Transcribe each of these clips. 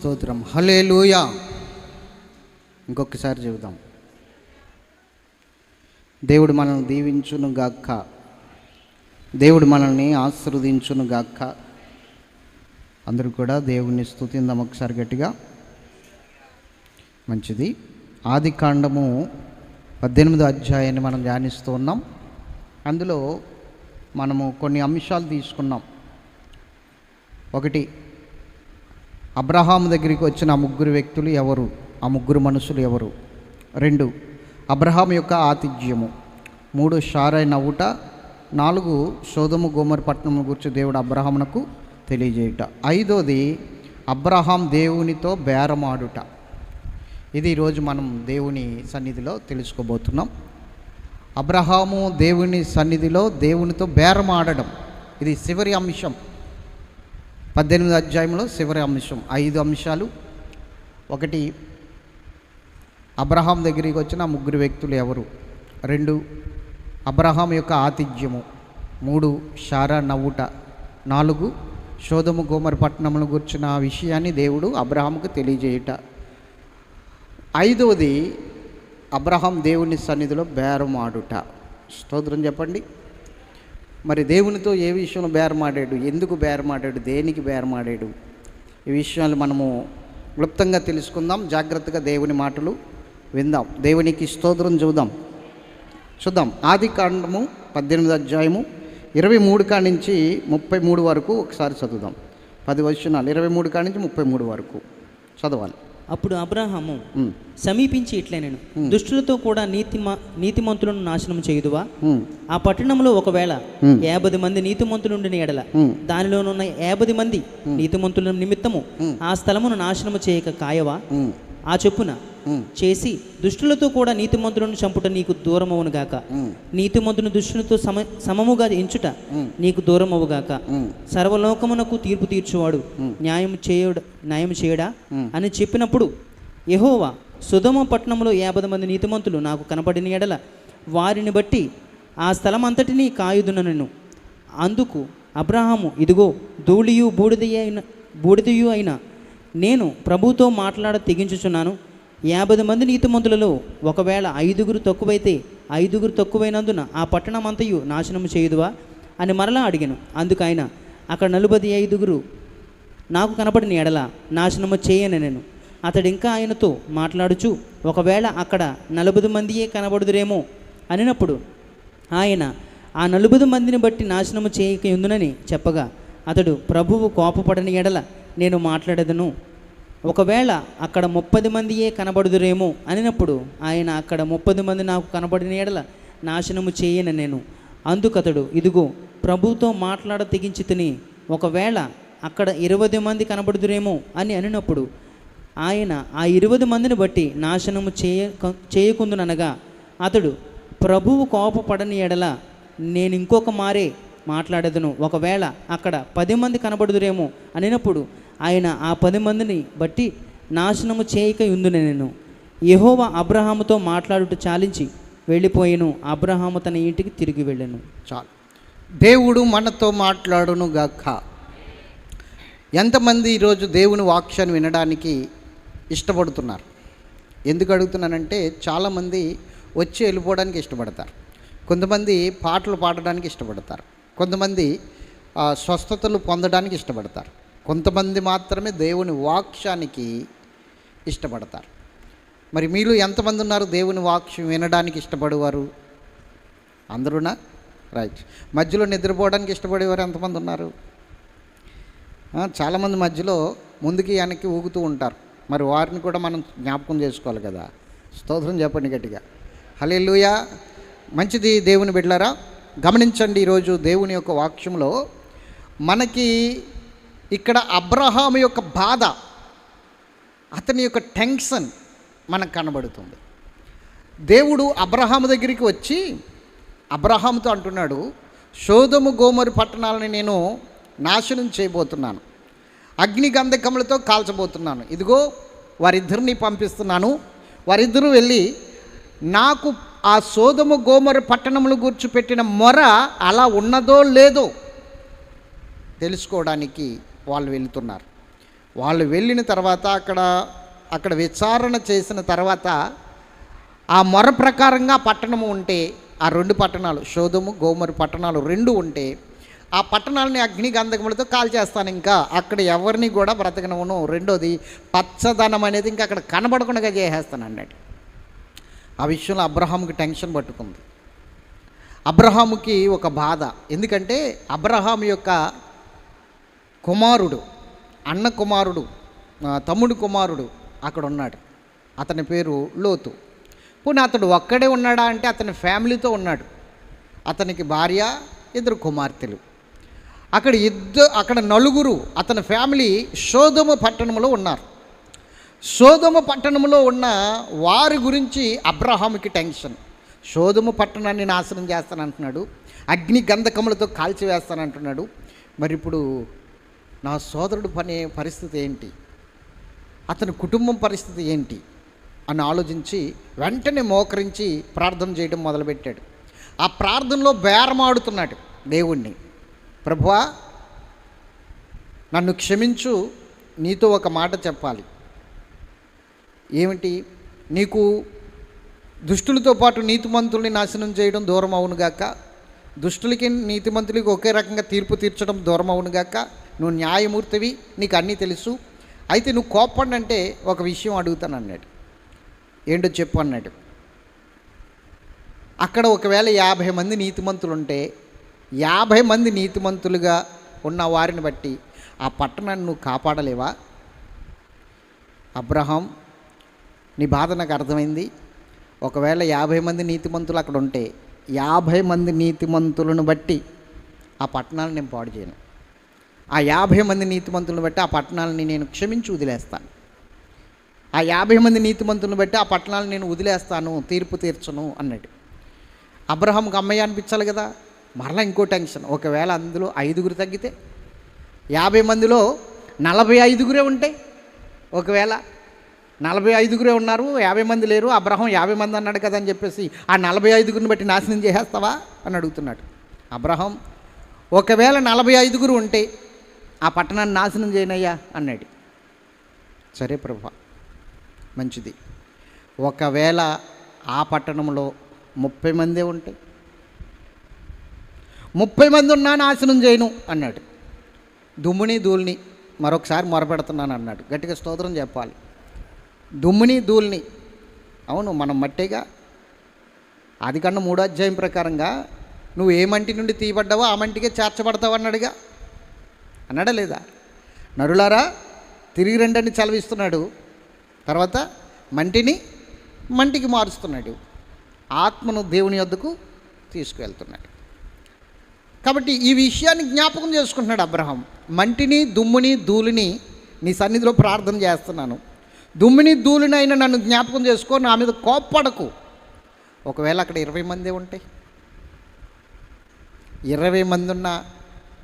స్తోత్రం. హల్లెలూయా. ఇంకొకసారి చెబుదాం. దేవుడు మనల్ని దీవించును గాక, దేవుడు మనల్ని ఆశీర్వదించును గాక. అందరూ కూడా దేవుణ్ణి స్తుతిందాం ఒకసారి గట్టిగా. మంచిది. ఆదికాండము 18వ అధ్యాయాన్ని మనం ధ్యానిస్తూ ఉన్నాం. అందులో మనము కొన్ని అంశాలు తీసుకున్నాం. ఒకటి, అబ్రహాము దగ్గరికి వచ్చిన ఆ ముగ్గురు వ్యక్తులు ఎవరు, ఆ ముగ్గురు మనుషులు ఎవరు. 2, అబ్రహాం యొక్క ఆతిథ్యము. 3, షారై నవ్వుట. 4, సొదొమ గొమొర పట్టణం గురించి దేవుడు అబ్రహామునకు తెలియజేయుట. 5వది, అబ్రహాం దేవునితో బేరమాడుట. ఇది ఈరోజు మనం దేవుని సన్నిధిలో తెలుసుకోబోతున్నాం. అబ్రహాము దేవుని సన్నిధిలో దేవునితో బేరమాడడం, ఇది చివరి అంశం. 18వ అధ్యాయంలో చివరి అంశం. 5 అంశాలు. 1, అబ్రహాం దగ్గరికి వచ్చిన ముగ్గురు వ్యక్తులు ఎవరు. 2, అబ్రహాం యొక్క ఆతిథ్యము. 3, షారా నవ్వుట. 4, సొదొమ గొమొర పట్టణములను గురించిన విషయాన్ని దేవుడు అబ్రహాముకు తెలియజేయుట. 5వది, అబ్రహాం దేవుని సన్నిధిలో బేరమాడుట. స్తోత్రం చెప్పండి. మరి దేవునితో ఏ విషయంలో బేరమాడాడు, ఎందుకు బేరమాడాడు, దేనికి బేరమాడాడు, ఈ విషయాలు మనము క్లుప్తంగా తెలుసుకుందాం. జాగ్రత్తగా దేవుని మాటలు విందాం. దేవునికి స్తోత్రం చూద్దాం. ఆదికాండము 18వ అధ్యాయము 23 కాడి నుంచి 33 వరకు ఒకసారి చదువుదాం. 10 వచనాలు, 23 కాడి నుంచి 33 వరకు చదవాలి. అప్పుడు అబ్రహాము సమీపించి ఇట్లనెను, దుష్టులతో కూడా నీతిమంతులను నాశనం చేయుదువా? ఆ పట్టణంలో ఒకవేళ 50 మంది నీతిమంతులుండిన ఎడల దానిలోనున్న 50 మంది నీతిమంతుల నిమిత్తము ఆ స్థలమును నాశనము చేయక కాయవా? ఆ చొప్పున చేసి దుష్టులతో కూడా నీతిమంతులను చంపుట నీకు దూరమవునుగాక. నీతిమంతుని దుష్టులతో సమముగా ఎంచుట నీకు దూరమవుగాక. సర్వలోకమునకు తీర్పు తీర్చువాడు న్యాయం చేయడా అని చెప్పినప్పుడు యెహోవా, సొదొమ పట్టణంలో 50 మంది నీతిమంతులు నాకు కనపడిన ఎడల వారిని బట్టి ఆ స్థలం అంతటినీ కాయుదునను. అందుకు అబ్రహాము, ఇదిగో ధూళియు బూడిదయు అయిన నేను ప్రభుతో మాట్లాడ తెగించుచున్నాను. 50 మంది నీతిమంతులలో ఒకవేళ 5 తక్కువైతే 5 తక్కువైనందున ఆ పట్టణం అంతయు నాశనము చేయుదువా అని మరలా అడిగాను. అందుకు ఆయన, అక్కడ 45 నాకు కనపడిన ఎడల నాశనము చేయను నేను. అతడు ఇంకా ఆయనతో మాట్లాడుచు, ఒకవేళ అక్కడ 40 మందియే కనబడుదురేమో అనినప్పుడు ఆయన, ఆ 40 మందిని బట్టి నాశనము చేయక ఉందునని చెప్పగా అతడు, ప్రభువు కోపపడని ఎడల నేను మాట్లాడేదను. ఒకవేళ అక్కడ 30 మందియే కనబడుదురేమో అనినప్పుడు ఆయన, అక్కడ 30 మంది నాకు కనబడిన ఎడల నాశనము చేయను నేను. అందుకతడు, ఇదిగో ప్రభువుతో మాట్లాడ తెగించి తిని, ఒకవేళ అక్కడ 20 మంది కనబడుదురేమో అని అనినప్పుడు ఆయన, ఆ 20 మందిని బట్టి నాశనము చేయకుందుననగా అతడు, ప్రభువు కోపపడని ఎడల నేను ఇంకొక మారే మాట్లాడేదను. ఒకవేళ అక్కడ 10 మంది కనబడుదురేమో అనినప్పుడు ఆయన, ఆ 10 మందిని బట్టి నాశనము చేయక ఉందునే నేను. యెహోవా అబ్రహాముతో మాట్లాడుట చాలించి వెళ్ళిపోయాను. అబ్రహాము తన ఇంటికి తిరిగి వెళ్ళాను. చాలు. దేవుడు మనతో మాట్లాడును గాక. ఎంతమంది ఈరోజు దేవుని వాక్యాన్ని వినడానికి ఇష్టపడుతున్నారు? ఎందుకు అడుగుతున్నానంటే, చాలామంది వచ్చి వెళ్ళిపోవడానికి ఇష్టపడతారు. కొంతమంది పాటలు పాడడానికి ఇష్టపడతారు. కొంతమంది స్వస్థతలు పొందడానికి ఇష్టపడతారు. కొంతమంది మాత్రమే దేవుని వాక్యానికి ఇష్టపడతారు. మరి మీలో ఎంతమంది ఉన్నారు దేవుని వాక్యం వినడానికి ఇష్టపడేవారు? అందరూనా? రైట్. మధ్యలో నిద్రపోవడానికి ఇష్టపడేవారు ఎంతమంది ఉన్నారు? చాలామంది మధ్యలో ముందుకి వెనక్కి ఊగుతూ ఉంటారు. మరి వారిని కూడా మనం జ్ఞాపకం చేసుకోవాలి కదా. స్తోత్రం చెప్పండి గట్టిగా. హల్లెలూయా. మంచిది దేవుని బిడ్డలారా, గమనించండి. ఈరోజు దేవుని యొక్క వాక్యంలో మనకి ఇక్కడ అబ్రహాము యొక్క బాధ, అతని యొక్క టెన్షన్ మనకు కనబడుతుంది. దేవుడు అబ్రహాము దగ్గరికి వచ్చి అబ్రహాముతో అంటున్నాడు, సొదొమ గొమొర పట్టణాలని నేను నాశనం చేయబోతున్నాను, అగ్ని గంధకములతో కాల్చబోతున్నాను. ఇదిగో వారిద్దరిని పంపిస్తున్నాను. వారిద్దరూ వెళ్ళి నాకు ఆ సొదొమ గొమొర పట్టణముల గురించి పెట్టిన మొర అలా ఉన్నదో లేదో తెలుసుకోవడానికి వాళ్ళు వెళ్తున్నారు. వాళ్ళు వెళ్ళిన తర్వాత అక్కడ విచారణ చేసిన తర్వాత ఆ మొర ప్రకారంగా పట్టణము ఉంటే, ఆ 2 పట్టణాలు సొదొమ గొమొర పట్టణాలు 2 ఉంటే, ఆ పట్టణాలని అగ్ని గంధకములతో కాల్చేస్తాను, ఇంకా అక్కడ ఎవరిని కూడా బ్రతకనవును. రెండోది పచ్చదనం అనేది ఇంకా అక్కడ కనబడకుండా చేసేస్తాను అన్నాడు. ఆ విషయంలో అబ్రహాముకి టెన్షన్ పట్టుకుంది. అబ్రహాముకి ఒక బాధ. ఎందుకంటే అబ్రహాము యొక్క కుమారుడు, అన్న కుమారుడు, తమ్ముడు కుమారుడు అక్కడ ఉన్నాడు. అతని పేరు లోతు. పోనీ అతడు ఒక్కడే ఉన్నాడా అంటే అతని ఫ్యామిలీతో ఉన్నాడు. అతనికి భార్య, 2 కుమార్తెలు. అక్కడ నలుగురు అతని ఫ్యామిలీ సొదొమ పట్టణంలో ఉన్నారు. సొదొమ పట్టణంలో ఉన్న వారి గురించి అబ్రహాముకి టెన్షన్. సొదొమ పట్టణాన్ని నాశనం చేస్తానంటున్నాడు, అగ్ని గంధకములతో కాల్చివేస్తానంటున్నాడు. మరి ఇప్పుడు నా సోదరుడు పరిస్థితి ఏంటి, అతని కుటుంబం పరిస్థితి ఏంటి అని ఆలోచించి వెంటనే మోకరించి ప్రార్థన చేయడం మొదలుపెట్టాడు. ఆ ప్రార్థనలో బేరమాడుతున్నాడు దేవుణ్ణి. ప్రభువా, నన్ను క్షమించు, నీతో ఒక మాట చెప్పాలి. ఏమిటి? నీకు దుష్టులతో పాటు నీతిమంతుల్ని నాశనం చేయడం దూరం అవునుగాక, దుష్టులకి నీతిమంతులకి ఒకే రకంగా తీర్పు తీర్చడం దూరం అవునుగాక. నువ్వు న్యాయమూర్తివి, నీకు అన్నీ తెలుసు. అయితే నువ్వు కోప్పడంటే ఒక విషయం అడుగుతాను అన్నాడు. ఏంటో చెప్పు అన్నాడు. అక్కడ ఒకవేళ 50 మంది నీతిమంతులు ఉంటే, 50 మంది నీతిమంతులుగా ఉన్న వారిని బట్టి ఆ పట్టణాన్ని నువ్వు కాపాడలేవా? అబ్రహాం, నీ బాధ నాకు అర్థమైంది. ఒకవేళ 50 మంది నీతిమంతులు అక్కడ ఉంటే, 50 మంది నీతిమంతులను బట్టి ఆ పట్టణాలను నేను పాడు చేయను. ఆ 50 మంది నీతిమంతులను బట్టి ఆ పట్టణాలని నేను క్షమించి వదిలేస్తాను. ఆ 50 మంది నీతిమంతులను బట్టి ఆ పట్టణాలను నేను వదిలేస్తాను, తీర్పు తీర్చను అన్నాడు. అబ్రహాంకి అమ్మయ్య అనిపించాలి కదా. మరలా ఇంకో టెన్షన్. ఒకవేళ అందులో 5 తగ్గితే, 50 మందిలో 45 ఉంటే, ఒకవేళ 45 ఉన్నారు, 50 మంది లేరు, అబ్రహాం 50 మంది అన్నాడు కదా అని చెప్పేసి ఆ 45 బట్టి నాశనం చేసేస్తావా అని అడుగుతున్నాడు. అబ్రహాం, ఒకవేళ 45 ఉంటే ఆ పట్టణాన్ని నాశనం చేయనయ్యా అన్నాడు. సరే ప్రభా, మంచిది. ఒకవేళ ఆ పట్టణంలో 30 మందే ఉంటాయి, 30 మంది ఉన్నా నాశనం చేయను అన్నాడు. దుమ్ముని ధూళిని మరొకసారి మొరపెడుతున్నాను అన్నాడు. గట్టిగా స్తోత్రం చెప్పాలి. దుమ్ముని ధూళిని, అవును మనం మట్టేగా. ఆదికాండం 3వ అధ్యాయం ప్రకారంగా నువ్వు ఏ మంటి నుండి తీయబడ్డావో ఆ మంటికే చేర్చబడతావు అన్నాడుగా, అన్నాడా లేదా? నరులారా తిరిగి రండి చలవిస్తున్నాడు. తర్వాత మంటికి మారుస్తున్నాడు, ఆత్మను దేవుని యొద్దకు తీసుకువెళ్తున్నాడు. కాబట్టి ఈ విషయాన్ని జ్ఞాపకం చేసుకుంటున్నాడు అబ్రహాం. మంటిని, దుమ్ముని, ధూళిని నీ సన్నిధిలో ప్రార్థన చేస్తున్నాను. దుమ్మిని ధూళిని అయినా నన్ను జ్ఞాపకం చేసుకో, నా మీద కోప్పడకు. ఒకవేళ అక్కడ 20 మందే ఉంటాయి, 20 మంది ఉన్నా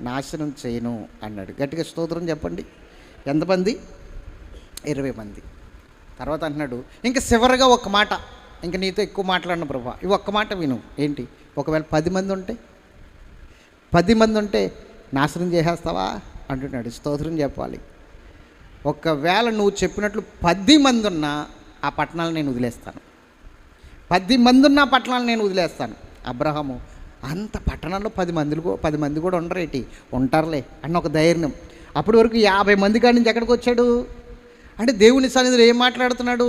నాశనం చేయను అన్నాడు. గట్టిగా స్తోత్రం చెప్పండి. ఎంతమంది? 20 మంది. తర్వాత అంటున్నాడు, ఇంకా చివరిగా ఒక మాట, ఇంకా నీతో ఎక్కువ మాట్లాడిన ప్రభా, ఇవి ఒక్క మాట విను. ఏంటి? ఒకవేళ 10 మంది ఉంటే, 10 మంది ఉంటే నాశనం చేసేస్తావా అంటున్నాడు. స్తోత్రం చెప్పాలి. ఒకవేళ నువ్వు చెప్పినట్లు 10 మంది ఉన్నా ఆ పట్టణాలను నేను వదిలేస్తాను. 10 మంది ఉన్న పట్టణాలను నేను వదిలేస్తాను. అబ్రహాము, అంత పట్టణంలో 10 మంది కూడా ఉండరేటి, ఉంటారులే అన్న ఒక ధైర్యం. అప్పటి వరకు 50 మంది కాడి నుంచి ఎక్కడికి వచ్చాడు అంటే దేవుని సన్నిధిలో ఏం మాట్లాడుతున్నాడు?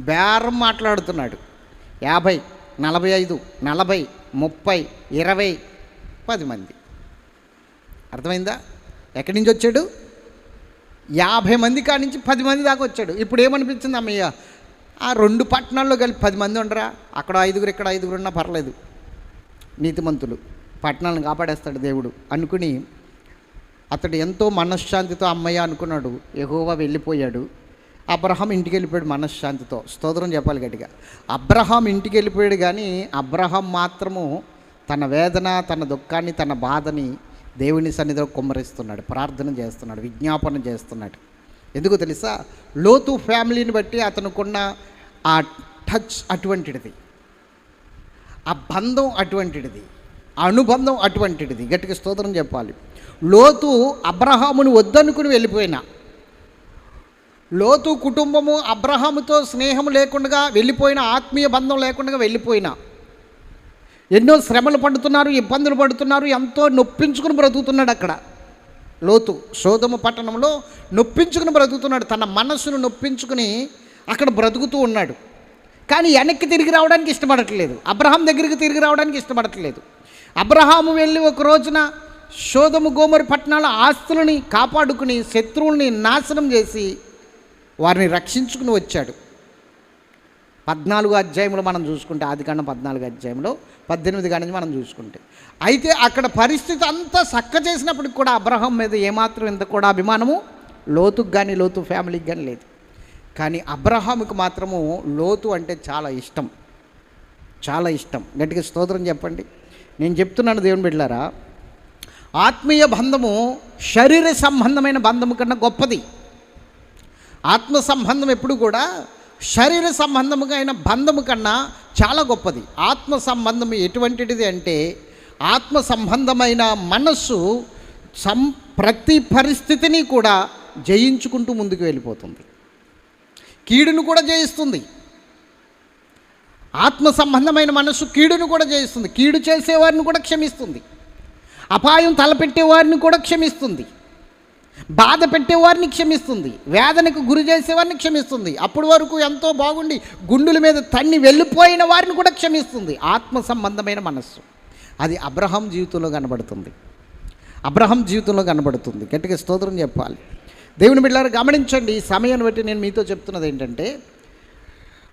బేరం మాట్లాడుతున్నాడు. 50, 45, 40, 30, 20, 10 మంది. అర్థమైందా? ఎక్కడి నుంచి వచ్చాడు? 50 మంది కాడి నుంచి 10 మంది దాకా వచ్చాడు. ఇప్పుడు ఏమనిపించింది? అమ్మయ్య, ఆ 2 పట్టణాల్లో కలిపి 10 మంది ఉండరా, అక్కడ 5 ఇక్కడ 5 ఉన్నా పర్లేదు, నీతిమంతులు, పట్టణాలను కాపాడేస్తాడు దేవుడు అనుకుని అతడు ఎంతో మనశ్శాంతితో అమ్మయ్య అనుకున్నాడు. యెహోవా వెళ్ళిపోయాడు. అబ్రహాం ఇంటికి వెళ్ళిపోయాడు మనశ్శాంతితో. స్తోత్రం చెప్పాలి గట్టిగా. అబ్రహాం ఇంటికి వెళ్ళిపోయాడు, కానీ అబ్రహాం మాత్రము తన వేదన, తన దుఃఖాన్ని, తన బాధని దేవుని సన్నిధిలో కుమ్మరిస్తున్నాడు, ప్రార్థన చేస్తున్నాడు, విజ్ఞాపన చేస్తున్నాడు. ఎందుకు తెలుసా? లోతు ఫ్యామిలీని బట్టి అతనుకున్న ఆ టచ్ అటువంటిది, ఆ బంధం అటువంటిది, ఆ అనుబంధం అటువంటిది. గట్టిగా స్తోత్రం చెప్పాలి. లోతు అబ్రహాముని వద్దనుకుని వెళ్ళిపోయినా లోతు కుటుంబము అబ్రహాముతో స్నేహం లేకుండా వెళ్ళిపోయిన, ఆత్మీయ బంధం లేకుండా వెళ్ళిపోయిన, ఎన్నో శ్రమలు పడుతున్నారు, ఇబ్బందులు పడుతున్నారు, ఎంతో నొప్పించుకుని బ్రతుకుతున్నాడు అక్కడ. లోతు సోదొమ పట్టణంలో నొప్పించుకుని బ్రతుకుతున్నాడు, తన మనస్సును నొప్పించుకుని అక్కడ బ్రతుకుతూ ఉన్నాడు. కానీ వెనక్కి తిరిగి రావడానికి ఇష్టపడట్లేదు, అబ్రహాం దగ్గరికి తిరిగి రావడానికి ఇష్టపడట్లేదు. అబ్రహాము వెళ్ళి ఒక రోజున సోదొమ గోమొర పట్టణాల ఆస్తులని కాపాడుకుని శత్రువుల్ని నాశనం చేసి వారిని రక్షించుకుని వచ్చాడు. 14 అధ్యాయంలో మనం చూసుకుంటే, ఆదికాండం 14 అధ్యాయంలో 18 కాడి నుంచి మనం చూసుకుంటే, అయితే అక్కడ పరిస్థితి అంతా చక్క చేసినప్పటికి కూడా అబ్రహాం మీద ఏమాత్రం ఇంత కూడా అభిమానము లోతుకు కానీ లోతు ఫ్యామిలీకి కానీ లేదు. కానీ అబ్రహాముకు మాత్రము లోతు అంటే చాలా ఇష్టం, చాలా ఇష్టం. గట్టిగా స్తోత్రం చెప్పండి. నేను చెప్తున్నాను దేవుని బిడ్డలారా, ఆత్మీయ బంధము శరీర సంబంధమైన బంధము కన్నా గొప్పది. ఆత్మ సంబంధం ఎప్పుడు కూడా శరీర సంబంధముగా అయిన బంధము కన్నా చాలా గొప్పది. ఆత్మ సంబంధం ఎటువంటిది అంటే, ఆత్మ సంబంధమైన మనస్సు ప్రతి పరిస్థితిని కూడా జయించుకుంటూ ముందుకు వెళ్ళిపోతుంది, కీడును కూడా జయిస్తుంది. ఆత్మ సంబంధమైన మనస్సు కీడును కూడా జయిస్తుంది, కీడు చేసేవారిని కూడా క్షమిస్తుంది, అపాయం తలపెట్టేవారిని కూడా క్షమిస్తుంది, బాధ పెట్టేవారిని క్షమిస్తుంది, వేదనకు గురి చేసేవారిని క్షమిస్తుంది, అప్పటి వరకు ఎంతో బాగుండి గుండెల మీద తన్ని వెళ్ళిపోయిన వారిని కూడా క్షమిస్తుంది. ఆత్మ సంబంధమైన మనస్సు అది అబ్రహాం జీవితంలో కనబడుతుంది, అబ్రహాం జీవితంలో కనబడుతుంది. గట్టిగా స్తోత్రం చెప్పాలి. దేవుని బిడ్డలారా గమనించండి, ఈ సమయాన్ని బట్టి నేను మీతో చెప్తున్నది ఏంటంటే,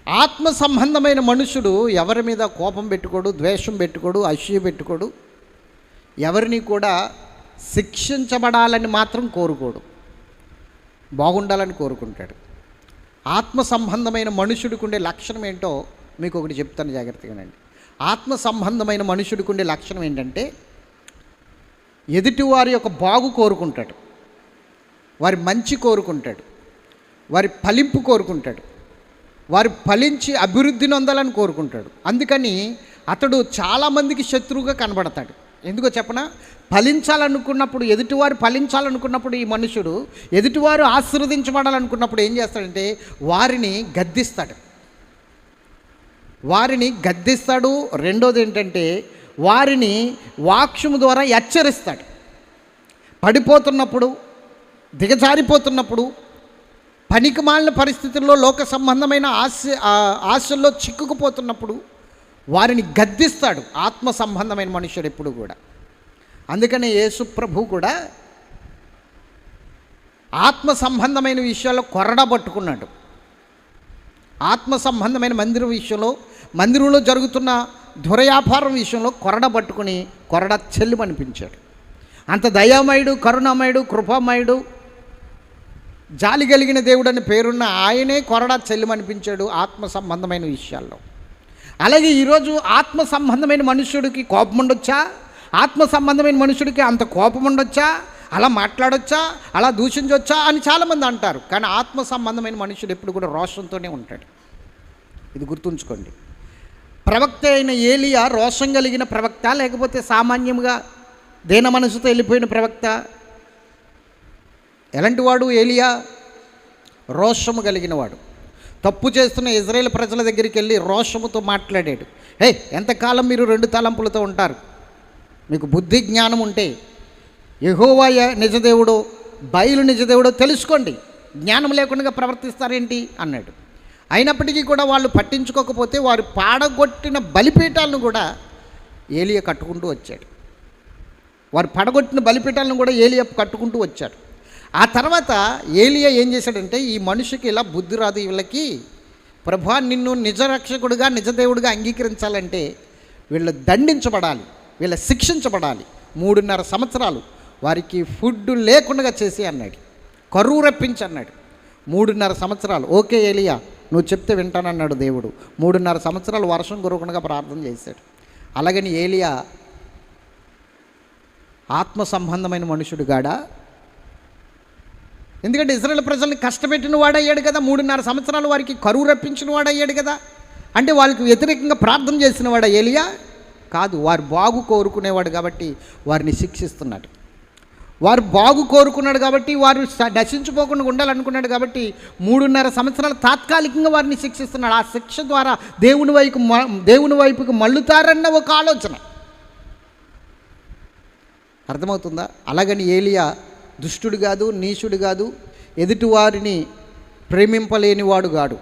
ఆత్మ సంబంధమైన మనుషుడు ఎవరి మీద కోపం పెట్టుకోడు, ద్వేషం పెట్టుకోడు, అసూయ పెట్టుకోడు, ఎవరిని కూడా శిక్షించబడాలని మాత్రం కోరుకోడు, బాగుండాలని కోరుకుంటాడు. ఆత్మ సంబంధమైన మనుషుడికి ఉండే లక్షణం ఏంటో మీకు ఒకటి చెప్తాను, జాగ్రత్తగానండి. ఆత్మ సంబంధమైన మనుషుడికి ఉండే లక్షణం ఏంటంటే, ఎదుటివారి యొక్క బాగు కోరుకుంటాడు, వారి మంచి కోరుకుంటాడు, వారి ఫలింపు కోరుకుంటాడు, వారి ఫలించి అభివృద్ధి నొందాలని కోరుకుంటాడు. అందుకని అతడు చాలామందికి శత్రువుగా కనబడతాడు. ఎందుకో చెప్పనా, ఫలించాలనుకున్నప్పుడు, ఎదుటివారు ఫలించాలనుకున్నప్పుడు, ఈ మనుషుడు ఎదుటివారు ఆశీర్వదించబడాలనుకున్నప్పుడు ఏం చేస్తాడంటే వారిని గద్దిస్తాడు, వారిని గద్దిస్తాడు. రెండోది ఏంటంటే వారిని వాక్యము ద్వారా హెచ్చరిస్తాడు. పడిపోతున్నప్పుడు, దిగజారిపోతున్నప్పుడు, పనికిమాలిన పరిస్థితుల్లో లోక సంబంధమైన ఆశల్లో చిక్కుకుపోతున్నప్పుడు వారిని గద్దిస్తాడు ఆత్మ సంబంధమైన మనుషుడు ఎప్పుడు కూడా. అందుకనే యేసు ప్రభు కూడా ఆత్మ సంబంధమైన విషయాల్లో కొరడా పట్టుకున్నాడు. ఆత్మ సంబంధమైన మందిరం విషయంలో, మందిరంలో జరుగుతున్న దుర్వ్యాపారం విషయంలో కొరడా పట్టుకుని కొరడా చెల్లుమనిపించాడు. అంత దయామయుడు, కరుణామయుడు, కృపామయుడు, జాలి కలిగిన దేవుడు అని పేరున్న ఆయనే కొరడా చెల్లుమనిపించాడు ఆత్మ సంబంధమైన విషయాల్లో. అలాగే ఈరోజు ఆత్మ సంబంధమైన మనుష్యుడికి కోపం ఉండొచ్చా? ఆత్మ సంబంధమైన మనుషుడికి అంత కోపం ఉండొచ్చా? అలా మాట్లాడొచ్చా? అలా దూషించవచ్చా అని చాలామంది అంటారు. కానీ ఆత్మ సంబంధమైన మనుషుడు ఎప్పుడు కూడా రోషంతోనే ఉంటాడు. ఇది గుర్తుంచుకోండి. ప్రవక్త అయిన ఏలియా రోషం కలిగిన ప్రవక్త, లేకపోతే సామాన్యంగా దేన మనసుతో వెళ్ళిపోయిన ప్రవక్త? ఎలాంటి వాడు ఏలియా? రోషము కలిగిన వాడు. తప్పు చేస్తున్న ఇజ్రాయేల్ ప్రజల దగ్గరికి వెళ్ళి రోషముతో మాట్లాడాడు. ఎంతకాలం మీరు 2 తలంపులతో ఉంటారు? మీకు బుద్ధి జ్ఞానం ఉంటే యెహోవా నిజదేవుడో బయలు నిజదేవుడో తెలుసుకోండి, జ్ఞానం లేకుండా ప్రవర్తిస్తారేంటి అన్నాడు. అయినప్పటికీ కూడా వాళ్ళు పట్టించుకోకపోతే వారు పాడగొట్టిన బలిపీఠాలను కూడా ఏలియా కట్టుకుంటూ వచ్చాడు. వారు పడగొట్టిన బలిపీఠాలను కూడా ఏలియా కట్టుకుంటూ వచ్చాడు. ఆ తర్వాత ఏలియా ఏం చేశాడంటే, ఈ మనిషికి ఇలా బుద్ధి రాదు, వీళ్ళకి ప్రభువా నిన్ను నిజరక్షకుడుగా నిజదేవుడిగా అంగీకరించాలంటే వీళ్ళు దండించబడాలి, వీళ్ళ శిక్షించబడాలి. 3.5 సంవత్సరాలు వారికి ఫుడ్ లేకుండా చేసి అన్నాడు, కరువు రప్పించి అన్నాడు. 3.5 సంవత్సరాలు. ఓకే ఏలియా, నువ్వు చెప్తే వింటానన్నాడు దేవుడు. 3.5 సంవత్సరాలు వర్షం కురవకుండా ప్రార్థన చేశాడు. అలాగని ఏలియా ఆత్మ సంబంధమైన మనుషుడు గాడా? ఎందుకంటే ఇశ్రాయేలు ప్రజల్ని కష్టపెట్టిన వాడయ్యాడు కదా, 3.5 సంవత్సరాలు వారికి కరువు రప్పించిన వాడయ్యాడు కదా. అంటే వాళ్ళకి వ్యతిరేకంగా ప్రార్థన చేసిన వాడా ఏలియా? కాదు, వారు బాగు కోరుకునేవాడు కాబట్టి వారిని శిక్షిస్తున్నాడు. వారు బాగు కోరుకున్నాడు కాబట్టి, వారు నశించిపోకుండా ఉండాలనుకున్నాడు కాబట్టి 3.5 సంవత్సరాలు తాత్కాలికంగా వారిని శిక్షిస్తున్నాడు. ఆ శిక్ష ద్వారా దేవుని వైపుకు మళ్ళుతారన్న ఒక ఆలోచన. అర్థమవుతుందా? అలాగని ఏలియా దుష్టుడు కాదు, నీచుడు కాదు, ఎదుటివారిని ప్రేమింపలేనివాడు కాడు.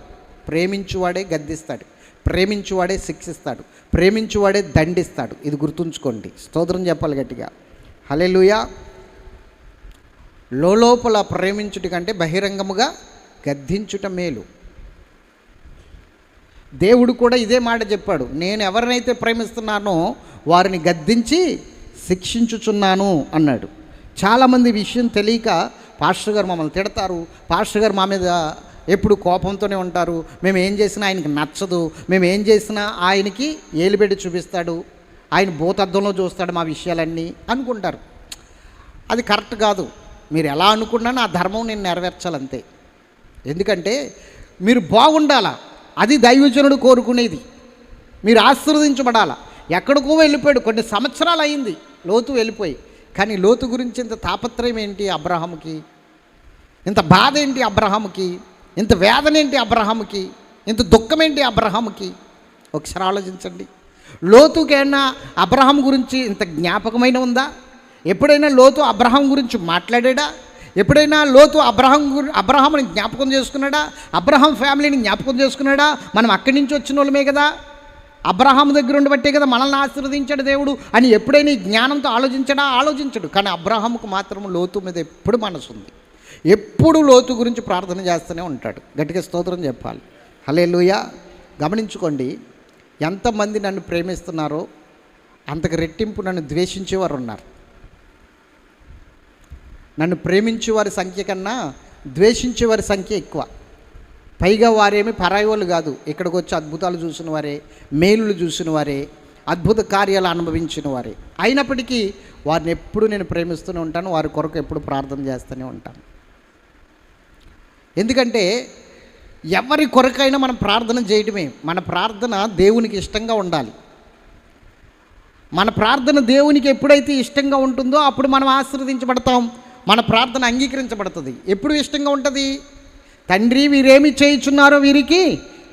ప్రేమించువాడే గద్దిస్తాడు, ప్రేమించువాడే శిక్షిస్తాడు, ప్రేమించువాడే దండిస్తాడు. ఇది గుర్తుంచుకోండి. స్తోత్రం చెప్పాలి గట్టిగా. హల్లెలూయా. లోపల ప్రేమించుట కంటే బహిరంగముగా గద్దించుట మేలు. దేవుడు కూడా ఇదే మాట చెప్పాడు, నేను ఎవరినైతే ప్రేమిస్తున్నానో వారిని గద్దించి శిక్షించుచున్నాను అన్నాడు. చాలామంది విషయం తెలియక పాస్టర్ గారు మమ్మల్ని తిడతారు, పాస్టర్ గారు మా మీద ఎప్పుడు కోపంతోనే ఉంటారు, మేము ఏం చేసినా ఆయనకి నచ్చదు, మేము ఏం చేసినా ఆయనకి ఏలిబెట్టి చూపిస్తాడు, ఆయన భూతద్దంలో చూస్తాడు మా విషయాలన్నీ అనుకుంటారు. అది కరెక్ట్ కాదు. మీరు ఎలా అనుకున్నా నా ధర్మం నేను నెరవేర్చాలంతే. ఎందుకంటే మీరు బాగుండాలా, అది దైవజనుడు కోరుకునేది. మీరు ఆశీర్వదించబడాలా. ఎక్కడికో వెళ్ళిపోయాడు, కొన్ని సంవత్సరాలు అయింది లోతు వెళ్ళిపోయి. కానీ లోతు గురించి ఇంత తాపత్రయం ఏంటి అబ్రహాముకి, ఇంత బాధ ఏంటి అబ్రహాముకి, ఇంత వేదన ఏంటి అబ్రహాముకి, ఇంత దుఃఖం ఏంటి అబ్రహాముకి? ఒకసారి ఆలోచించండి. లోతుకైనా అబ్రహాం గురించి ఇంత జ్ఞాపకమైన ఉందా? ఎప్పుడైనా లోతు అబ్రహాం గురించి మాట్లాడాడా? ఎప్పుడైనా లోతు అబ్రహాంని జ్ఞాపకం చేసుకున్నాడా? అబ్రహాం ఫ్యామిలీని జ్ఞాపకం చేసుకున్నాడా? మనం అక్కడి నుంచి వచ్చిన వాళ్ళమే కదా, అబ్రహాం దగ్గర ఉండబట్టే కదా మనల్ని ఆశీర్వదించాడు దేవుడు అని ఎప్పుడైనా ఈ జ్ఞానంతో ఆలోచించడు. కానీ అబ్రహాముకు మాత్రం లోతు మీద ఎప్పుడు మనసు ఉంది. ఎప్పుడు లోతు గురించి ప్రార్థన చేస్తూనే ఉంటాడు. గట్టిగా స్తోత్రం చెప్పాలి. హల్లెలూయా. గమనించుకోండి, ఎంతమంది నన్ను ప్రేమిస్తున్నారో అంతకు రెట్టింపు నన్ను ద్వేషించేవారు ఉన్నారు. నన్ను ప్రేమించే వారి సంఖ్య కన్నా ద్వేషించే వారి సంఖ్య ఎక్కువ. పైగా వారేమి పరాయి వాళ్ళు కాదు, ఇక్కడికి వచ్చి అద్భుతాలు చూసిన వారే, మేలులు చూసిన వారే, అద్భుత కార్యాలు అనుభవించిన వారే. అయినప్పటికీ వారిని ఎప్పుడు నేను ప్రేమిస్తూనే ఉంటాను, వారి కొరకు ఎప్పుడు ప్రార్థన చేస్తూనే ఉంటాను. ఎందుకంటే ఎవరి కొరకైనా మనం ప్రార్థన చేయడమే. మన ప్రార్థన దేవునికి ఇష్టంగా ఉండాలి. మన ప్రార్థన దేవునికి ఎప్పుడైతే ఇష్టంగా ఉంటుందో అప్పుడు మనం ఆశీర్వదించబడతాం, మన ప్రార్థన అంగీకరించబడుతుంది. ఎప్పుడు ఇష్టంగా ఉంటుంది? తండ్రి, వీరేమి చేయుచున్నారో వీరికి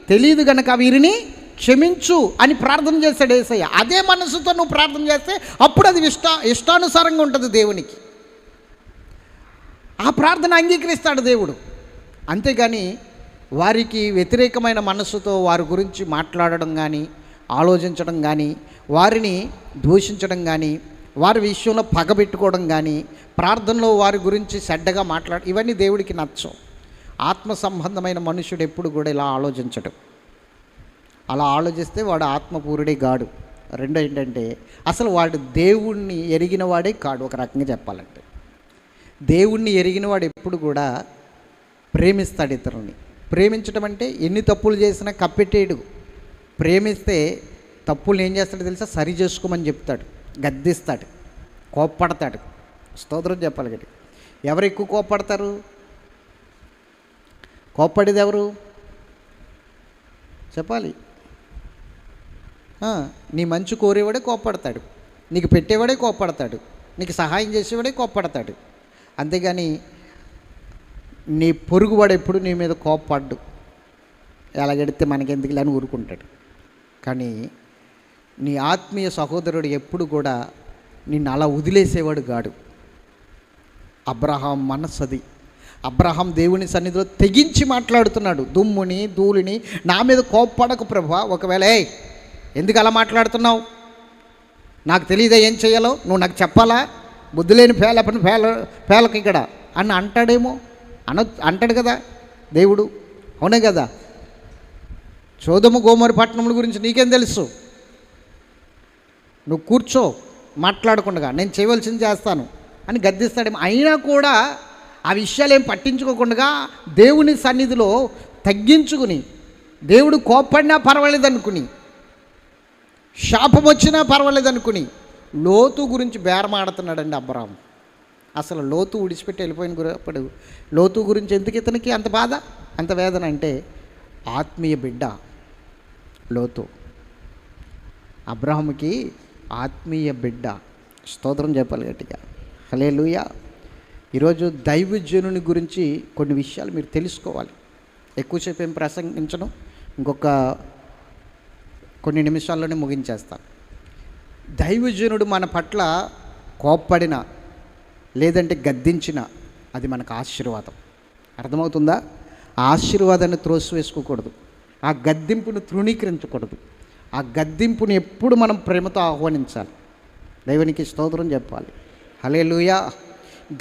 తెలియదు గనక వీరిని క్షమించు అని ప్రార్థన చేశాడు యేసయ్య. అదే మనసుతో నువ్వు ప్రార్థన చేస్తే అప్పుడు అది ఇష్టానుసారంగా ఉంటుంది దేవునికి. ఆ ప్రార్థన అంగీకరిస్తాడు దేవుడు. అంతేగాని వారికి వ్యతిరేకమైన మనస్సుతో వారి గురించి మాట్లాడడం కానీ, ఆలోచించడం కానీ, వారిని దూషించడం కానీ, వారి విషయంలో పగబెట్టుకోవడం కానీ, ప్రార్థనలో వారి గురించి చెడ్డగా ఇవన్నీ దేవుడికి నచ్చవు. ఆత్మ సంబంధమైన మనుషుడు ఎప్పుడు కూడా ఇలా ఆలోచించడు. అలా ఆలోచిస్తే వాడు ఆత్మపూరుడే కాడు. రెండో ఏంటంటే అసలు వాడు దేవుణ్ణి ఎరిగిన వాడే కాడు. ఒక రకంగా చెప్పాలంటే దేవుణ్ణి ఎరిగిన వాడు ఎప్పుడు కూడా ప్రేమిస్తాడు ఇతరుల్ని. ప్రేమించడం అంటే ఎన్ని తప్పులు చేసినా కప్పెట్టేయడు. ప్రేమిస్తే తప్పులు ఏం చేస్తాడో తెలుసా? సరి చేసుకోమని చెప్తాడు, గద్దిస్తాడు, కోప్పడతాడు. స్తోత్రం చెప్పాలి గట్టి. ఎవరు ఎక్కువ కోప్పడతారు? కోప్పడేది ఎవరు చెప్పాలి? నీ మంచి కోరేవాడే కోప్పడతాడు, నీకు పెట్టేవాడే కోప్పడతాడు, నీకు సహాయం చేసేవాడే కోప్పడతాడు. అంతేగాని నీ పొరుగువాడు ఎప్పుడు నీ మీద కోప్పడ్డు, ఎలాగెడితే మనకెందుకు అని ఊరుకుంటాడు. కానీ నీ ఆత్మీయ సహోదరుడు ఎప్పుడు కూడా నిన్ను అలా వదిలేసేవాడు కాడు. అబ్రహాం మనస్సు అది. అబ్రహాం దేవుని సన్నిధిలో తెగించి మాట్లాడుతున్నాడు. దుమ్ముని ధూళిని నా మీద కోప్పడకు ప్రభువా, ఒకవేళ ఎందుకు అలా మాట్లాడుతున్నావు, నాకు తెలియదా ఏం చేయాలో, నువ్వు నాకు చెప్పాలా, బుద్ధి లేని పేలకు ఇక్కడ అని అంటాడేమో. అంటాడు కదా దేవుడు, అవునే కదా. సొదొమ గొమొర పట్టణముల గురించి నీకేం తెలుసు, నువ్వు కూర్చో మాట్లాడకుండా, నేను చేయవలసింది చేస్తాను అని గద్దిస్తాడేమో. అయినా కూడా ఆ విషయాలు ఏం పట్టించుకోకుండా దేవుని సన్నిధిలో తగ్గించుకుని, దేవుడు కోప్పడినా పర్వాలేదనుకుని, శాపం వచ్చినా పర్వాలేదనుకుని లోతు గురించి బేరమాడుతున్నాడండి అబ్రహాం. అసలు లోతు విడిచిపెట్టి వెళ్ళిపోయినప్పుడు లోతు గురించి ఎందుకు ఇతనికి అంత బాధ, అంత వేదన అంటే ఆత్మీయ బిడ్డ లోతు. అబ్రహాముకి ఆత్మీయ బిడ్డ. స్తోత్రం చెప్పాలి గట్టిగా. హల్లెలూయా. ఈరోజు దైవజనుని గురించి కొన్ని విషయాలు మీరు తెలుసుకోవాలి. ఎక్కువసేపు ఏం ప్రసంగించను, ఇంకొక కొన్ని నిమిషాల్లోనే ముగించేస్తాను. దైవజనుడు మన పట్ల కోప్పడిన లేదంటే గద్దించిన అది మనకు ఆశీర్వాదం. అర్థమవుతుందా? ఆ ఆశీర్వాదాన్ని త్రోసివేసుకోకూడదు, ఆ గద్దింపును తృణీకరించకూడదు. ఆ గద్దింపుని ఎప్పుడు మనం ప్రేమతో ఆహ్వానించాలి. దేవునికి స్తోత్రం చెప్పాలి. హల్లెలూయా.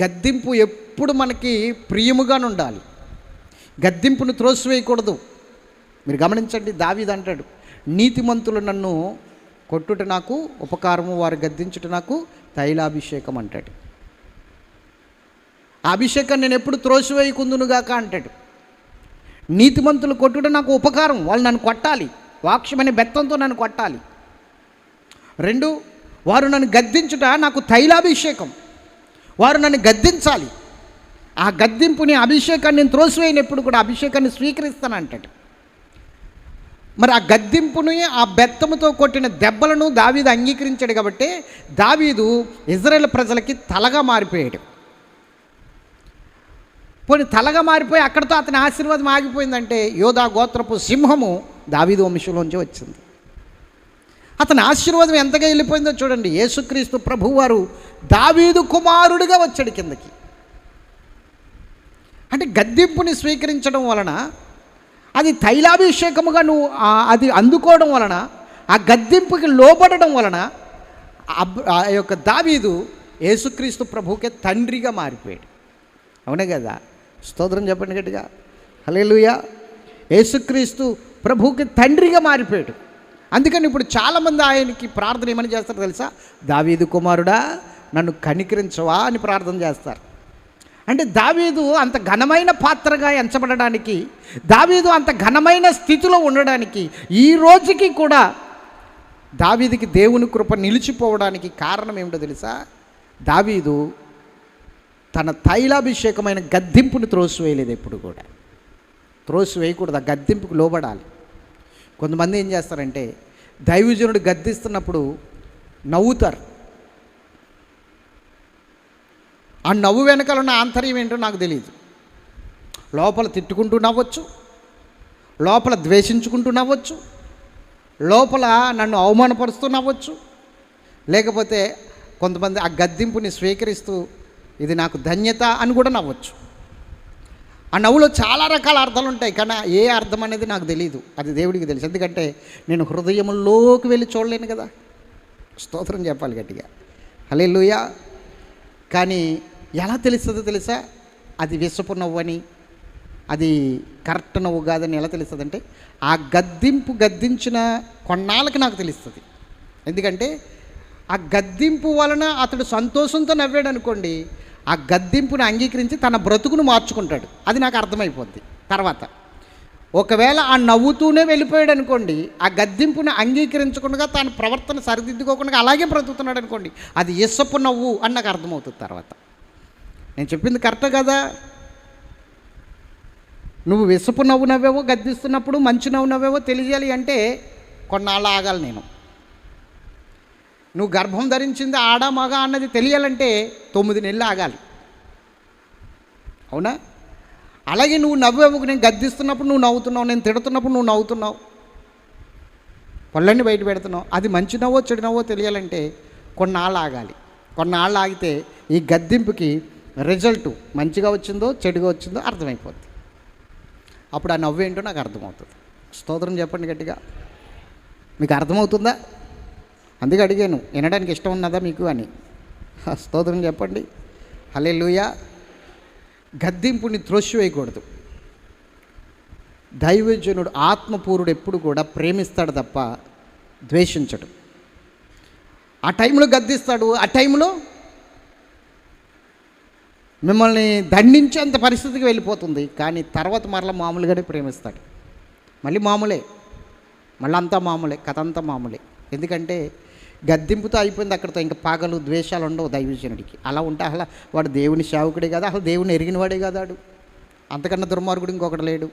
గద్దింపు ఎప్పుడు మనకి ప్రియముగానే ఉండాలి. గద్దింపును త్రోసివేయకూడదు. మీరు గమనించండి, దావీదు అంటాడు, నీతిమంతులు నన్ను కొట్టుట నాకు ఉపకారము, వారు గద్దించుట నాకు తైలాభిషేకం అంటాడు. ఆ అభిషేకాన్ని నేను ఎప్పుడు త్రోసివేయకుందునుగాక అంటాడు. నీతిమంతులు కొట్టుట నాకు ఉపకారం, వాళ్ళు నన్ను కొట్టాలి, వాక్ష్యమనే బెత్తంతో నన్ను కొట్టాలి. 2, వారు నన్ను గద్దించుట నాకు తైలాభిషేకం, వారు నన్ను గద్దించాలి. ఆ గద్దింపుని, అభిషేకాన్ని నేను త్రోసివేయనప్పుడు కూడా అభిషేకాన్ని స్వీకరిస్తాను అంటాడు. మరి ఆ గద్దింపుని, ఆ బెత్తముతో కొట్టిన దెబ్బలను దావీదు అంగీకరించాడు. కాబట్టి దావీదు ఇజ్రాయేల్ ప్రజలకి తలగా మారిపోయాడు. పోనీ తలగా మారిపోయి అక్కడితో అతని ఆశీర్వాదం ఆగిపోయిందంటే, యోధా గోత్రపు సింహము దావీదు వంశంలోంచి వచ్చింది. అతని ఆశీర్వాదం ఎంతగా వెళ్ళిపోయిందో చూడండి. యేసుక్రీస్తు ప్రభువారు దావీదు కుమారుడిగా వచ్చాడు కిందకి. అంటే గద్దింపుని స్వీకరించడం వలన, అది తైలాభిషేకముగా నువ్వు అది అందుకోవడం వలన, ఆ గద్దింపుకి లోబడడం వలన ఆ యొక్క దావీదు యేసుక్రీస్తు ప్రభువుకే తండ్రిగా మారిపోయాడు. అవునే కదా? స్తోత్రం చెప్పండి గట్టిగా. హల్లెలూయా. యేసుక్రీస్తు ప్రభువుకి తండ్రిగా మారిపోయాడు. అందుకని ఇప్పుడు చాలామంది ఆయనకి ప్రార్థన ఏమని చేస్తారు తెలుసా? దావీదు కుమారుడా నన్ను కనికరించవా అని ప్రార్థన చేస్తారు. అంటే దావీదు అంత ఘనమైన పాత్రగా ఎంచబడడానికి, దావీదు అంత ఘనమైన స్థితిలో ఉండడానికి, ఈ రోజుకి కూడా దావీదుకి దేవుని కృప నిలిచిపోవడానికి కారణం ఏమిటో తెలుసా? దావీదు తన తైలాభిషేకమైన గద్దింపుని త్రోసివేయలేదు. ఎప్పుడు కూడా త్రోసివేయకూడదు, ఆ గద్దింపుకు లోబడాలి. కొంతమంది ఏం చేస్తారంటే, దైవజనుడు గద్దిస్తున్నప్పుడు నవ్వుతారు. ఆ నవ్వు వెనకాల ఉన్న ఆంతర్యం ఏంటో నాకు తెలియదు. లోపల తిట్టుకుంటూ నవ్వచ్చు, లోపల ద్వేషించుకుంటూ నవ్వచ్చు, లోపల నన్ను అవమానపరుస్తూ నవ్వచ్చు, లేకపోతే కొంతమంది ఆ గద్దింపుని స్వీకరిస్తూ ఇది నాకు ధన్యత అని కూడా నవ్వచ్చు. ఆ నవ్వులో చాలా రకాల అర్థాలు ఉంటాయి, కానీ ఏ అర్థం అనేది నాకు తెలియదు, అది దేవుడికి తెలుసు. ఎందుకంటే నేను హృదయంలోకి వెళ్ళి చూడలేను కదా. స్తోత్రం చెప్పాలి గట్టిగా. హల్లెలూయా. కానీ ఎలా తెలుస్తుందో తెలుసా? అది విషపు నవ్వు అని, అది కరెక్ట్ నవ్వు కాదని ఎలా తెలుస్తుంది అంటే, ఆ గద్దించిన కొన్నాళ్ళకి నాకు తెలుస్తుంది. ఎందుకంటే ఆ గద్దింపు వలన అతడు సంతోషంతో నవ్వాడు అనుకోండి, ఆ గద్దింపుని అంగీకరించి తన బ్రతుకును మార్చుకుంటాడు. అది నాకు అర్థమైపోద్ది తర్వాత. ఒకవేళ ఆ నవ్వుతూనే వెళ్ళిపోయాడు అనుకోండి, ఆ గద్దింపుని అంగీకరించకుండా తన ప్రవర్తన సరిదిద్దుకోకుండా అలాగే బ్రతుకుతున్నాడు అనుకోండి, అది ఇసపు నవ్వు అని నాకు అర్థమవుతుంది తర్వాత. నేను చెప్పింది కరెక్ట్ కదా? నువ్వు విసపు నవ్వు నవ్వేవో, గద్దిస్తున్నప్పుడు మంచి నవ్వు నవ్వేవో తెలియాలి అంటే కొన్నాళ్ళు ఆగాలి నేను. నువ్వు గర్భం ధరించింది ఆడ మగ అన్నది తెలియాలంటే 9 నెలలు ఆగాలి. అవునా? అలాగే నువ్వు నవ్వేవు, నేను గద్దిస్తున్నప్పుడు నువ్వు నవ్వుతున్నావు, నేను తిడుతున్నప్పుడు నువ్వు నవ్వుతున్నావు, పళ్ళన్నీ బయట పెడుతున్నావు, అది మంచి నవ్వో చెడు నవ్వో తెలియాలంటే కొన్నాళ్ళు ఆగాలి. కొన్నాళ్ళు ఆగితే ఈ గద్దింపుకి రిజల్ట్ మంచిగా వచ్చిందో చెడుగా వచ్చిందో అర్థమైపోద్ది. అప్పుడు ఆ నవ్వు ఏంటో నాకు అర్థమవుతుంది. స్తోత్రం చెప్పండి గట్టిగా. మీకు అర్థమవుతుందా? అందుకే అడిగాను, వినడానికి ఇష్టం ఉన్నదా మీకు అని. స్తోత్రం చెప్పండి. హల్లెలూయా. గద్దింపుని త్రోసివేయకూడదు. దైవజనుడు ఆత్మపూరుడు ఎప్పుడు కూడా ప్రేమిస్తాడు తప్ప ద్వేషించడు. ఆ టైంలో గద్దిస్తాడు, ఆ టైంలో మిమ్మల్ని దండించేంత పరిస్థితికి వెళ్ళిపోతుంది, కానీ తర్వాత మరలా మామూలుగానే ప్రేమిస్తాడు. మళ్ళీ మామూలే, మళ్ళీ అంతా మామూలే, కథ అంతా మామూలే. ఎందుకంటే గద్దింపుతో అయిపోయింది, అక్కడితో ఇంకా పగలు ద్వేషాలు ఉండవు దైవజనుడికి. అలా ఉంటే అసలు వాడు దేవుని సేవకుడే కదా, అసలు దేవుని ఎరిగిన వాడే కదా వాడు. అంతకన్నా దుర్మార్గుడు ఇంకొకటి లేడు.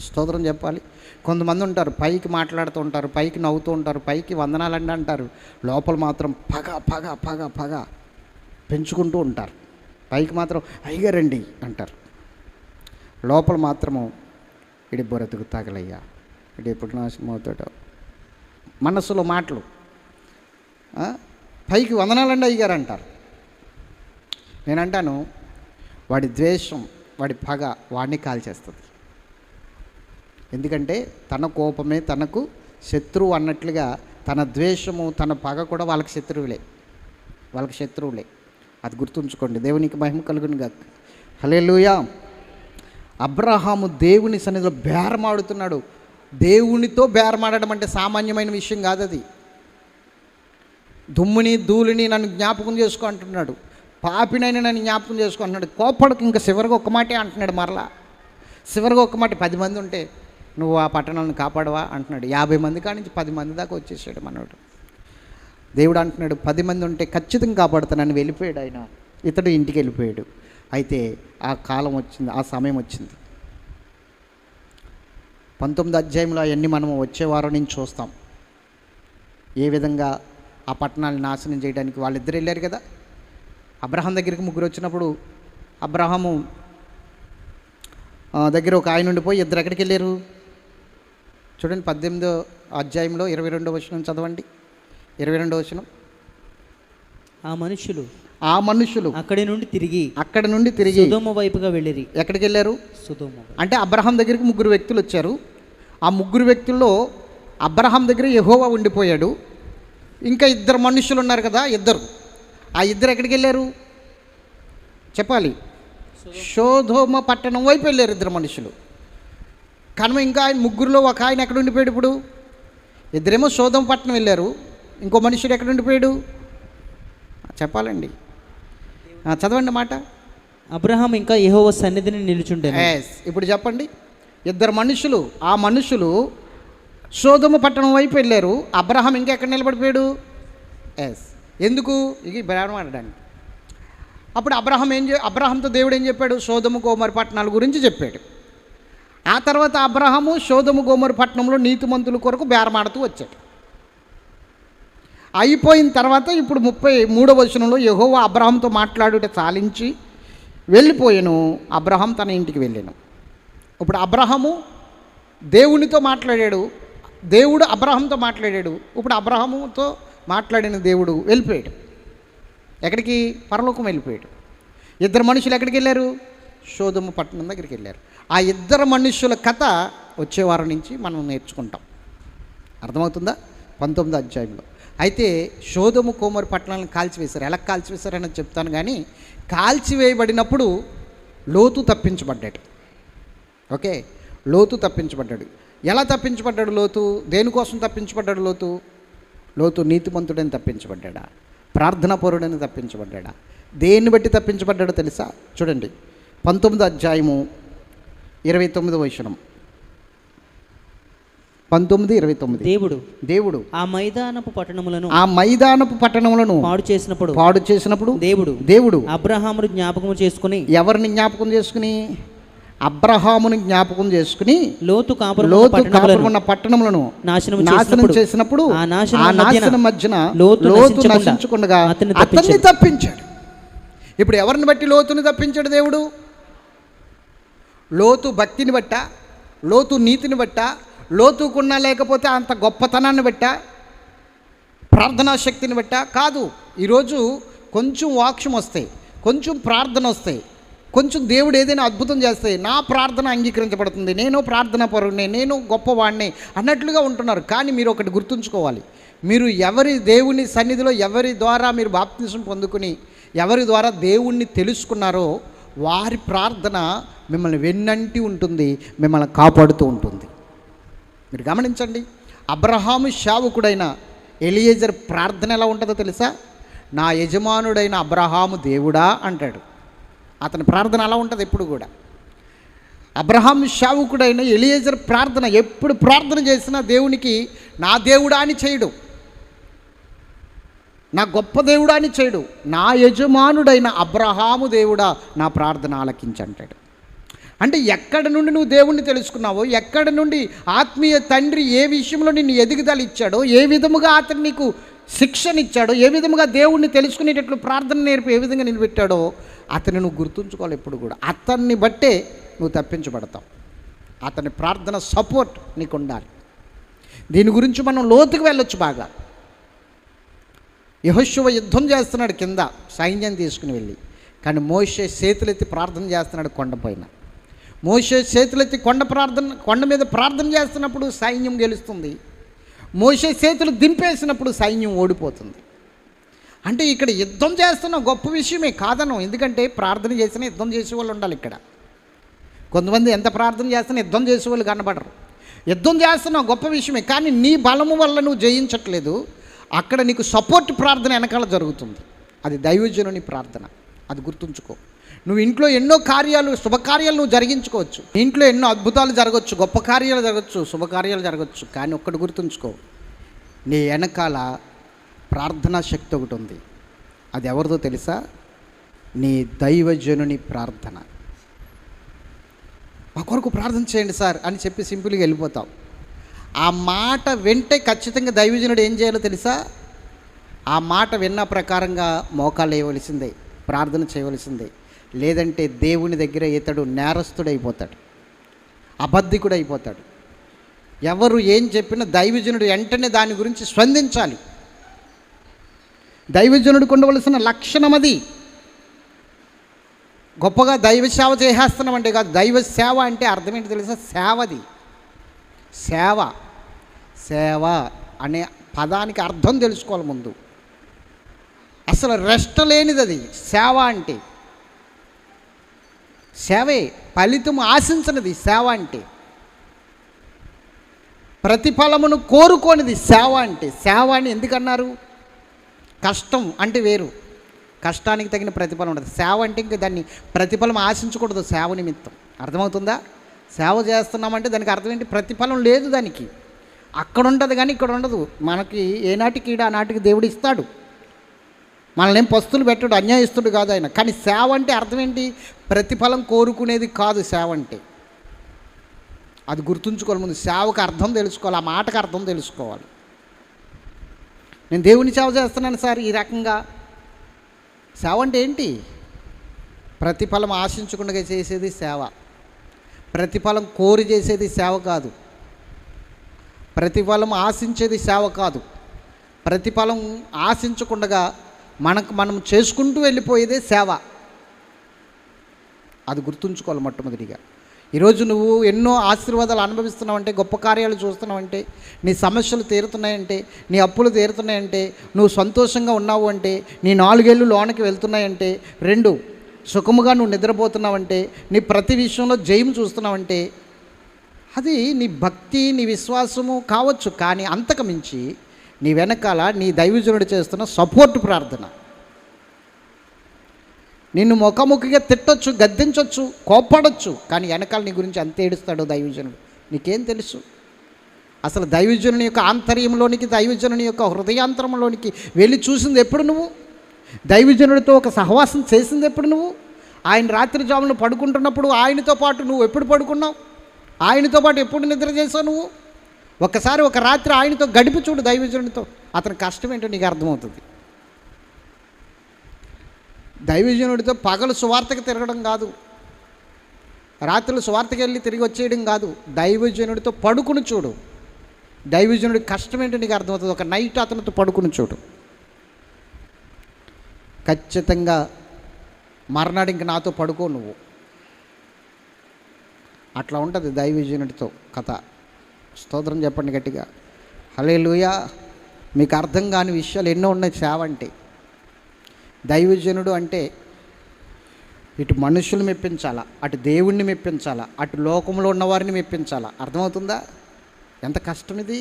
స్తోత్రం చెప్పాలి. కొంతమంది ఉంటారు, పైకి మాట్లాడుతూ ఉంటారు, పైకి నవ్వుతూ ఉంటారు, పైకి వందనాలండి అంటారు, లోపల మాత్రం పగ పగ పగ పగ పెంచుకుంటూ ఉంటారు. పైకి మాత్రం అయ్యగారండి అంటారు, లోపల మాత్రము ఇడి బొరతుకు తాగలయ్యా, ఇడి ఎప్పుడు నాశనం అవుతాడో. మనస్సులో మాటలు, పైకి వందనాలండి అయ్యగారు అంటారు. నేనంటాను, వాడి ద్వేషం, వాడి పగ వాడిని కాల్చేస్తుంది. ఎందుకంటే తన కోపమే తనకు శత్రువు అన్నట్లుగా తన ద్వేషము, తన పగ కూడా వాళ్ళకి శత్రువులే. అది గుర్తుంచుకోండి. దేవునికి మహిమ కలుగును గాక. హల్లెలూయా. అబ్రహాము దేవుని సన్నిధిలో బేరమాడుతున్నాడు. దేవునితో బేరమాడడం అంటే సామాన్యమైన విషయం కాదు. అది దుమ్ముని ధూళిని నన్ను జ్ఞాపకం చేసుకో అంటున్నాడు, పాపినైనా నన్ను జ్ఞాపకం చేసుకో అంటున్నాడు. కోపడికి ఇంకా చివరిగా ఒక మాటే అంటున్నాడు. మరలా చివరిగా ఒక మాట, 10 మంది ఉంటే నువ్వు ఆ పట్టణాలను కాపాడవా అంటున్నాడు. 50 మంది కాడి నుంచి 10 మంది దాకా వచ్చేసాడు మనోడు. దేవుడు అంటున్నాడు 10 మంది ఉంటే ఖచ్చితంగా కాపాడుతానని వెళ్ళిపోయాడు ఆయన. ఇతడు ఇంటికి వెళ్ళిపోయాడు. అయితే ఆ కాలం వచ్చింది, ఆ సమయం వచ్చింది. 19వ అధ్యాయంలో అవన్నీ మనం వచ్చే వారం నుంచి చూస్తాం. ఏ విధంగా ఆ పట్టణాలను నాశనం చేయడానికి వాళ్ళిద్దరు వెళ్ళారు కదా. అబ్రహాం దగ్గరికి ముగ్గురు వచ్చినప్పుడు అబ్రహాము దగ్గర ఒక ఆయన ఉండిపోయి ఇద్దరు ఎక్కడికి వెళ్ళారు చూడండి. 18వ అధ్యాయంలో 22వ వచనం చదవండి. 22వ వచనం. ఆ మనుషులు అక్కడి నుండి తిరిగి సొదొమ వైపుగా వెళ్ళిరి. ఎక్కడికి వెళ్ళారు? సొదొమ. అంటే అబ్రహాం దగ్గరికి ముగ్గురు వ్యక్తులు వచ్చారు. ఆ ముగ్గురు వ్యక్తుల్లో అబ్రహాం దగ్గర యెహోవా ఉండిపోయాడు. ఇంకా 2 మనుషులు ఉన్నారు కదా, ఆ ఇద్దరు ఎక్కడికి వెళ్ళారు చెప్పాలి? సొదొమ పట్టణం వైపు వెళ్ళారు 2 మనుషులు. కనుక ఇంకా ఆయన ముగ్గురులో ఒక ఆయన ఎక్కడ ఉండిపోయాడు? ఇప్పుడు ఇద్దరేమో సొదొమ పట్టణం వెళ్ళారు, ఇంకో మనుషుడు ఎక్కడ ఉండిపోయాడు చెప్పాలండి, చదవండి మాట. అబ్రహాం ఇంకా యెహోవా సన్నిధిని నిలుచుండెను. ఇప్పుడు చెప్పండి. 2 మనుషులు, ఆ మనుషులు సొదొమ పట్టణం వైపు వెళ్ళారు. అబ్రహాం ఇంకా ఎక్కడ నిలబడిపోయాడు? ఎందుకు? ఇది బేరమాడడానికి. అప్పుడు అబ్రహాంతో దేవుడు ఏం చెప్పాడు? సొదొమ గోమొర పట్టణాల గురించి చెప్పాడు. ఆ తర్వాత అబ్రహాము సొదొమ గోమొర పట్టణంలో నీతిమంతుల కొరకు బేరమాడుతూ వచ్చాడు. అయిపోయిన తర్వాత ఇప్పుడు 33వ వచనంలో యెహోవా అబ్రహాంతో మాట్లాడుట చాలించి వెళ్ళిపోయాను, అబ్రహాం తన ఇంటికి వెళ్ళాను. ఇప్పుడు అబ్రహాము దేవునితో మాట్లాడాడు, దేవుడు అబ్రహాంతో మాట్లాడాడు. ఇప్పుడు అబ్రహాముతో మాట్లాడిన దేవుడు వెళ్ళిపోయాడు. ఎక్కడికి? పరలోకం వెళ్ళిపోయాడు. 2 మనుషులు ఎక్కడికి వెళ్ళారు? సొదొమ పట్టణం దగ్గరికి వెళ్ళారు. ఆ 2 మనుషుల కథ వచ్చే వారం నుంచి మనం నేర్చుకుంటాం. అర్థమవుతుందా? 19వ అధ్యాయంలో. అయితే సొదొమ గోమొర పట్టణాలను కాల్చివేశారు. ఎలా కాల్చివేశారని చెప్తాను. కానీ కాల్చివేయబడినప్పుడు లోతు తప్పించబడ్డాడు. ఓకే, లోతు తప్పించబడ్డాడు. ఎలా తప్పించబడ్డాడు లోతు? దేనికోసం తప్పించబడ్డాడు లోతు? లోతు నీతిమంతుడని తప్పించబడ్డా? ప్రార్థనా పరుడని తప్పించబడ్డా? దేన్ని బట్టి తప్పించబడ్డాడో తెలుసా? చూడండి, 19వ అధ్యాయము 29వ వచనం. 19:29. దేవుడు ఆ మైదానపు పట్టణములను పాడు చేసినప్పుడు దేవుడు అబ్రహామును జ్ఞాపకం చేసుకుని. ఎవరిని జ్ఞాపకం చేసుకుని? అబ్రహాముని జ్ఞాపకం చేసుకుని లోతు కాపురమున్న పట్టణములను నాశనం చేసినప్పుడు ఆ నాశనం మధ్యన లోతు నశించకుండా అతన్ని తప్పించాడు. ఇప్పుడు ఎవరిని బట్టి లోతుని తప్పించాడు దేవుడు? లోతు భక్తిని బట్టా? లోతు నీతిని బట్టా? లోతుకున్నా లేకపోతే అంత గొప్పతనాన్ని బట్టా? ప్రార్థనా శక్తిని బట్టా? కాదు. ఈరోజు కొంచెం వాక్యం వస్తాయి, కొంచెం ప్రార్థన వస్తాయి, కొంచెం దేవుడు ఏదైనా అద్భుతం చేస్తే నా ప్రార్థన అంగీకరించబడుతుంది, నేను ప్రార్థన పరుణ్ణి, నేను గొప్పవాడిని అన్నట్లుగా ఉంటున్నారు. కానీ మీరు ఒకటి గుర్తుంచుకోవాలి, మీరు ఎవరి దేవుని సన్నిధిలో ఎవరి ద్వారా మీరు బాప్తిసం పొందుకుని ఎవరి ద్వారా దేవుణ్ణి తెలుసుకున్నారో వారి ప్రార్థన మిమ్మల్ని వెన్నంటి ఉంటుంది, మిమ్మల్ని కాపాడుతూ ఉంటుంది. మీరు గమనించండి. అబ్రహాము సేవకుడైన ఎలియేజర్ ప్రార్థన ఎలా ఉంటుందో తెలుసా? నా యజమానుడైన అబ్రహాము దేవుడా అంటాడు. అతని ప్రార్థన అలా ఉంటుంది ఎప్పుడు కూడా. అబ్రహాము సేవకుడైన ఎలియేజర్ ప్రార్థన ఎప్పుడు ప్రార్థన చేసినా దేవునికి నా దేవుడా అని చేయడు, నా గొప్ప దేవుడా అని చేయడు, నా యజమానుడైన అబ్రహాము దేవుడా నా ప్రార్థన ఆలకించంటాడు. అంటే ఎక్కడి నుండి నువ్వు దేవుణ్ణి తెలుసుకున్నావో, ఎక్కడి నుండి ఆత్మీయ తండ్రి ఏ విషయంలో నిన్ను ఎదుగుదల ఇచ్చాడో, ఏ విధముగా అతను నీకు శిక్షనిచ్చాడో, ఏ విధముగా దేవుణ్ణి తెలుసుకునేటట్లు ప్రార్థన నేర్పి ఏ విధంగా నిలబెట్టాడో అతన్ని నువ్వు గుర్తుంచుకోవాలి. ఎప్పుడు కూడా అతన్ని బట్టే నువ్వు తప్పించబడతావు. అతని ప్రార్థన సపోర్ట్ నీకు ఉండాలి. దీని గురించి మనం లోతుకు వెళ్ళొచ్చు బాగా. యెహోషువ యుద్ధం చేస్తున్నాడు కింద సైన్యం తీసుకుని వెళ్ళి, కానీ మోషే చేతులెత్తి ప్రార్థన చేస్తున్నాడు కొండపైన. మోషే చేతులెత్తి కొండ మీద ప్రార్థన చేస్తున్నప్పుడు సైన్యం గెలుస్తుంది. మోషే చేతులు దింపేసినప్పుడు సైన్యం ఓడిపోతుంది. అంటే ఇక్కడ యుద్ధం చేస్తున్న గొప్ప విషయమే కాదను, ఎందుకంటే ప్రార్థన చేసిన యుద్ధం చేసే వాళ్ళు ఉండాలి. ఇక్కడ కొంతమంది ఎంత ప్రార్థన చేస్తున్నా యుద్ధం చేసే వాళ్ళు కనబడరు. యుద్ధం చేస్తున్న గొప్ప విషయమే, కానీ నీ బలము వల్ల నువ్వు జయించట్లేదు. అక్కడ నీకు సపోర్ట్ ప్రార్థన వెనకాల జరుగుతుంది. అది దైవజనుని ప్రార్థన. అది గుర్తుంచుకో. నువ్వు ఇంట్లో ఎన్నో కార్యాలు, శుభకార్యాలు నువ్వు జరిగించుకోవచ్చు. ఇంట్లో ఎన్నో అద్భుతాలు జరగవచ్చు, గొప్ప కార్యాలు జరగవచ్చు, శుభకార్యాలు జరగవచ్చు. కానీ ఒక్కటి గుర్తుంచుకో, నీ వెనకాల ప్రార్థనా శక్తి ఒకటి ఉంది. అది ఎవరిదో తెలుసా? నీ దైవజనుని ప్రార్థన. మా కొరకు ప్రార్థన చేయండి సార్ అని చెప్పి సింపుల్గా వెళ్ళిపోతావు. ఆ మాట వింటే ఖచ్చితంగా దైవజనుడు ఏం చేయాలో తెలుసా? ఆ మాట విన్న ప్రకారంగా మోకాలు వేయవలసిందే, ప్రార్థన చేయవలసిందే. లేదంటే దేవుని దగ్గర ఇతడు నేరస్తుడైపోతాడు, అబద్ధికుడు అయిపోతాడు. ఎవరు ఏం చెప్పినా దైవజనుడు వెంటనే దాని గురించి స్పందించాలి. దైవజనుడికి ఉండవలసిన లక్షణం అది. గొప్పగా దైవ సేవ చేసేస్తున్నామంటే కాదు. దైవ సేవ అంటే అర్థం ఏంటి తెలుసా? సేవది. సేవ, సేవ అనే పదానికి అర్థం తెలుసుకోవాలి ముందు. అసలు రెస్ట్ లేనిది అది సేవ అంటే. సేవే, ఫలితం ఆశించినది సేవ అంటే. ప్రతిఫలమును కోరుకోనిది సేవ అంటే. సేవ అని ఎందుకన్నారు? కష్టం అంటే వేరు, కష్టానికి తగిన ప్రతిఫలం ఉండదు. సేవ అంటే ఇంకా దాన్ని ప్రతిఫలం ఆశించకూడదు. సేవ నిమిత్తం అర్థమవుతుందా? సేవ చేస్తున్నామంటే దానికి అర్థం ఏంటి? ప్రతిఫలం లేదు దానికి. అక్కడ ఉంటుంది కానీ ఇక్కడ ఉండదు. మనకి ఏనాటికి ఈడ ఆనాటికి దేవుడు ఇస్తాడు. మనల్ని ఏం పస్తులు పెట్టాడు, అన్యాయస్తుడు కాదు ఆయన. కానీ సేవ అంటే అర్థం ఏంటి? ప్రతిఫలం కోరుకునేది కాదు సేవ అంటే. అది గుర్తుంచుకోవాలి ముందు. సేవకు అర్థం తెలుసుకోవాలి, ఆ మాటకు అర్థం తెలుసుకోవాలి. నేను దేవుని సేవ చేస్తున్నాను సార్ ఈ రకంగా. సేవ అంటే ఏంటి? ప్రతిఫలం ఆశించకుండా చేసేది సేవ. ప్రతిఫలం కోరి చేసేది సేవ కాదు. ప్రతిఫలం ఆశించేది సేవ కాదు. ప్రతిఫలం ఆశించకుండా మనం చేసుకుంటూ వెళ్ళిపోయేదే సేవ. అది గుర్తుంచుకోవాలి మొట్టమొదటిగా. ఈరోజు నువ్వు ఎన్నో ఆశీర్వాదాలు అనుభవిస్తున్నావంటే, గొప్ప కార్యాలు చూస్తున్నావంటే, నీ సమస్యలు తీరుతున్నాయంటే, నీ అప్పులు తీరుతున్నాయంటే, నువ్వు సంతోషంగా ఉన్నావు అంటే, నీ 4 ఏళ్ళు లోనికి వెళ్తున్నాయంటే, 2 సుఖముగా నువ్వు నిద్రపోతున్నావంటే, నీ ప్రతి విషయంలో జయం చూస్తున్నావంటే, అది నీ భక్తి, నీ విశ్వాసము కావచ్చు. కానీ అంతకు మించి నీ వెనకాల నీ దైవజనుడు చేస్తున్న సపోర్ట్ ప్రార్థన. నిన్ను ముఖాముఖిగా తిట్టొచ్చు, గద్దించవచ్చు, కోప్పడచ్చు, కానీ వెనకాల నీ గురించి అంత ఏడుస్తాడు దైవజనుడు. నీకేం తెలుసు? అసలు దైవజనుని యొక్క ఆంతర్యంలోనికి, దైవజనుని యొక్క హృదయాంతరంలోనికి వెళ్ళి చూసింది ఎప్పుడు నువ్వు? దైవజనుడితో ఒక సహవాసం చేసింది ఎప్పుడు నువ్వు? ఆయన రాత్రి జాములు పడుకుంటున్నప్పుడు ఆయనతో పాటు నువ్వు ఎప్పుడు పడుకున్నావు? ఆయనతో పాటు ఎప్పుడు నిద్ర చేసావు నువ్వు? ఒక్కసారి ఒక రాత్రి ఆయనతో గడిపి చూడు దైవజనుడితో. అతని కష్టం ఏంటో నీకు అర్థమవుతుంది. దైవజనుడితో పగలు సువార్తకి తిరగడం కాదు, రాత్రులు సువార్తకి వెళ్ళి తిరిగి వచ్చేయడం కాదు. దైవజనుడితో పడుకుని చూడు. దైవజనుడి కష్టం ఏంటో నీకు అర్థమవుతుంది. ఒక నైట్ అతనితో పడుకుని చూడు. ఖచ్చితంగా మర్నాడు ఇంక నాతో పడుకో నువ్వు. అట్లా ఉంటుంది దైవజనుడితో కథ. స్తోత్రం చెప్పండి గట్టిగా. హల్లెలూయా. మీకు అర్థం కాని విషయాలు ఎన్నో ఉన్నాయి సేవ అంటే. దైవజనుడు అంటే ఇటు మనుషులు మెప్పించాలా, అటు దేవుణ్ణి మెప్పించాలా, అటు లోకంలో ఉన్నవారిని మెప్పించాలా. అర్థమవుతుందా? ఎంత కష్టం ఇది.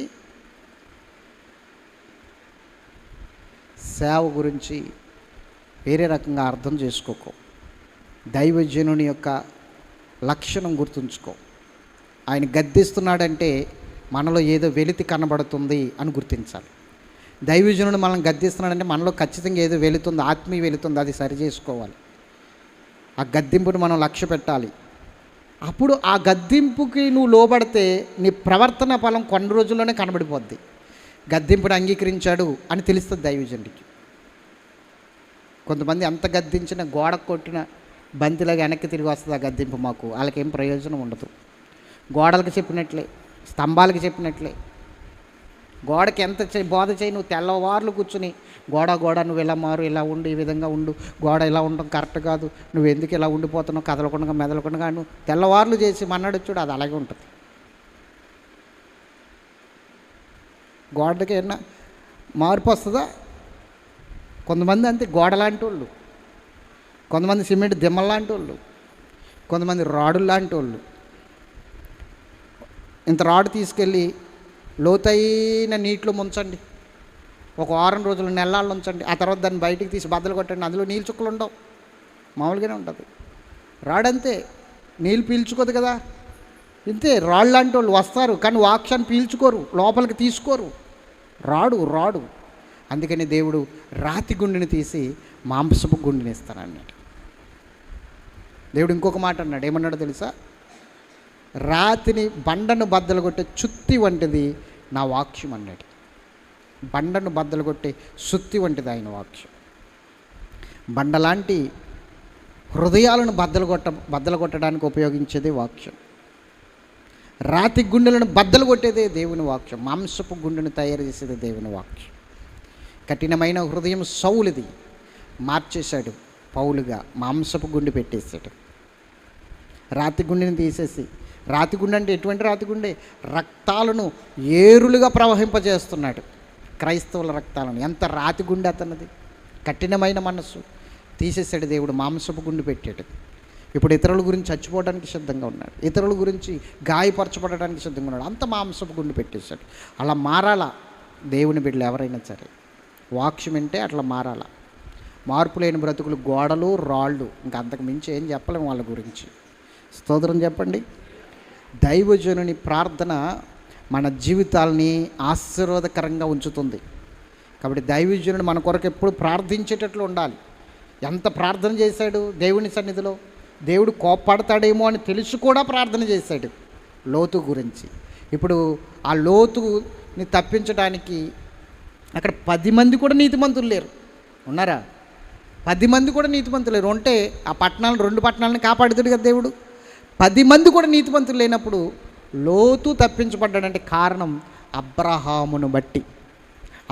సేవ గురించి వేరే రకంగా అర్థం చేసుకోకో. దైవజనుని యొక్క లక్షణం గుర్తుంచుకో. ఆయన గద్దిస్తున్నాడంటే మనలో ఏదో వెలితి కనబడుతుంది అని గుర్తించాలి. దైవజనుడు మనం గద్దిస్తున్నాడంటే మనలో ఖచ్చితంగా ఏదో వెళుతుంది, ఆత్మీయ వెళుతుంది. అది సరి చేసుకోవాలి. ఆ గద్దింపుని మనం లక్ష్య పెట్టాలి. అప్పుడు ఆ గద్దింపుకి నువ్వు లోబడితే నీ ప్రవర్తన ఫలం కొన్ని రోజుల్లోనే కనబడిపోద్ది. గద్దింపుని అంగీకరించాడు అని తెలుస్తుంది దైవజనుడికి. కొంతమంది ఎంత గద్దించిన గోడకు కొట్టిన బంతిలాగా వెనక్కి తిరిగి వస్తుంది ఆ గద్దింపు. మాకు వాళ్ళకేం ప్రయోజనం ఉండదు. గోడలకు చెప్పినట్లే, స్తంభాలకు చెప్పినట్లే. గోడకి ఎంత బోధ చేయి, నువ్వు తెల్లవార్లు కూర్చుని గోడ నువ్వు ఇలా మారు, ఇలా ఉండు, ఈ విధంగా ఉండు, గోడ ఇలా ఉండడం కరెక్ట్ కాదు, నువ్వు ఎందుకు ఇలా ఉండిపోతున్నావు, కదలకుండా మెదలకుండా నువ్వు తెల్లవార్లు చేసి మన్నాడు చూడు, అది అలాగే ఉంటుంది. గోడకి ఏమన్నా మార్పు వస్తుందా? కొంతమంది అంతే గోడ లాంటి వాళ్ళు, కొంతమంది సిమెంట్ దిమ్మల లాంటి వాళ్ళు, కొంతమంది రాడులు లాంటి వాళ్ళు. ఇంత రాడు తీసుకెళ్ళి లోతైన నీటిలో ముంచండి, ఒక వారం రోజులు నెలలు ఉంచండి, ఆ తర్వాత దాన్ని బయటికి తీసి బద్దలు కొట్టండి, అందులో నీళ్ళు చుక్కలు ఉండవు, మామూలుగానే ఉంటుంది. రాడంతే, నీళ్ళు పీల్చుకోదు కదా. ఇంతే రాళ్ళు లాంటి వాళ్ళు వస్తారు, కానీ వాక్యాన్ని పీల్చుకోరు, లోపలికి తీసుకోరు. రాడు. అందుకని దేవుడు రాతి గుండెని తీసి మాంసపు గుండెని ఇస్తానన్నాడు. దేవుడు ఇంకొక మాట అన్నాడు, ఏమన్నాడో తెలుసా? రాతిని బండను బద్దలు కొట్టే చుత్తి వంటిది నా వాక్యం అన్నాడు. బండను బద్దలు కొట్టే సుత్తి వంటిది ఆయన వాక్యం. బండలాంటి హృదయాలను బద్దలు కొట్టడానికి ఉపయోగించేదే వాక్యం. రాతి గుండెలను బద్దలు కొట్టేదే దేవుని వాక్యం. మాంసపు గుండెను తయారు చేసేదే దేవుని వాక్యం. కఠినమైన హృదయం సౌలుది మార్చేశాడు, పౌలుగా మాంసపు గుండె పెట్టేశాడు. రాతి గుండెని తీసేసి, రాతి గుండె అంటే ఎటువంటి రాతి గుండె? రక్తాలను ఏరులుగా ప్రవహింపజేస్తున్నాడు, క్రైస్తవుల రక్తాలను. ఎంత రాతి గుండె అతనిది, కఠినమైన మనస్సు. తీసేసాడు దేవుడు, మాంసపు గుండె పెట్టాడు. ఇప్పుడు ఇతరుల గురించి చచ్చిపోవడానికి సిద్ధంగా ఉన్నాడు, ఇతరుల గురించి గాయపరచబడడానికి సిద్ధంగా ఉన్నాడు. అంత మాంసపు గుండె పెట్టేశాడు. అలా మారాలా దేవుని బిడ్డలు ఎవరైనా సరే, వాక్యం వింటే అట్లా మారాలా. మార్పు లేని బ్రతుకులు గోడలు రాళ్ళు, ఇంకా అంతకు మించి ఏం చెప్పలేము వాళ్ళ గురించి. స్తోత్రం చెప్పండి. దైవజనుని ప్రార్థన మన జీవితాలని ఆశీర్వాదకరంగా ఉంచుతుంది. కాబట్టి దైవజనుడు మన కొరకు ఎప్పుడు ప్రార్థించేటట్లు ఉండాలి. ఎంత ప్రార్థన చేశాడు దేవుని సన్నిధిలో, దేవుడు కోప్పడతాడేమో అని తెలుసు కూడా ప్రార్థన చేశాడు లోతు గురించి. ఇప్పుడు ఆ లోతుని తప్పించడానికి అక్కడ 10 మంది కూడా నీతిమంతులు లేరు, ఉన్నారా? 10 మంది కూడా నీతిమంతులు లేరు. ఉంటే ఆ పట్టణాలను, 2 పట్టణాలను కాపాడుతాడు కదా దేవుడు. 10 మంది కూడా నీతిమంతులు లేనప్పుడు లోతు తప్పించబడ్డాడంటే కారణం అబ్రహామును బట్టి,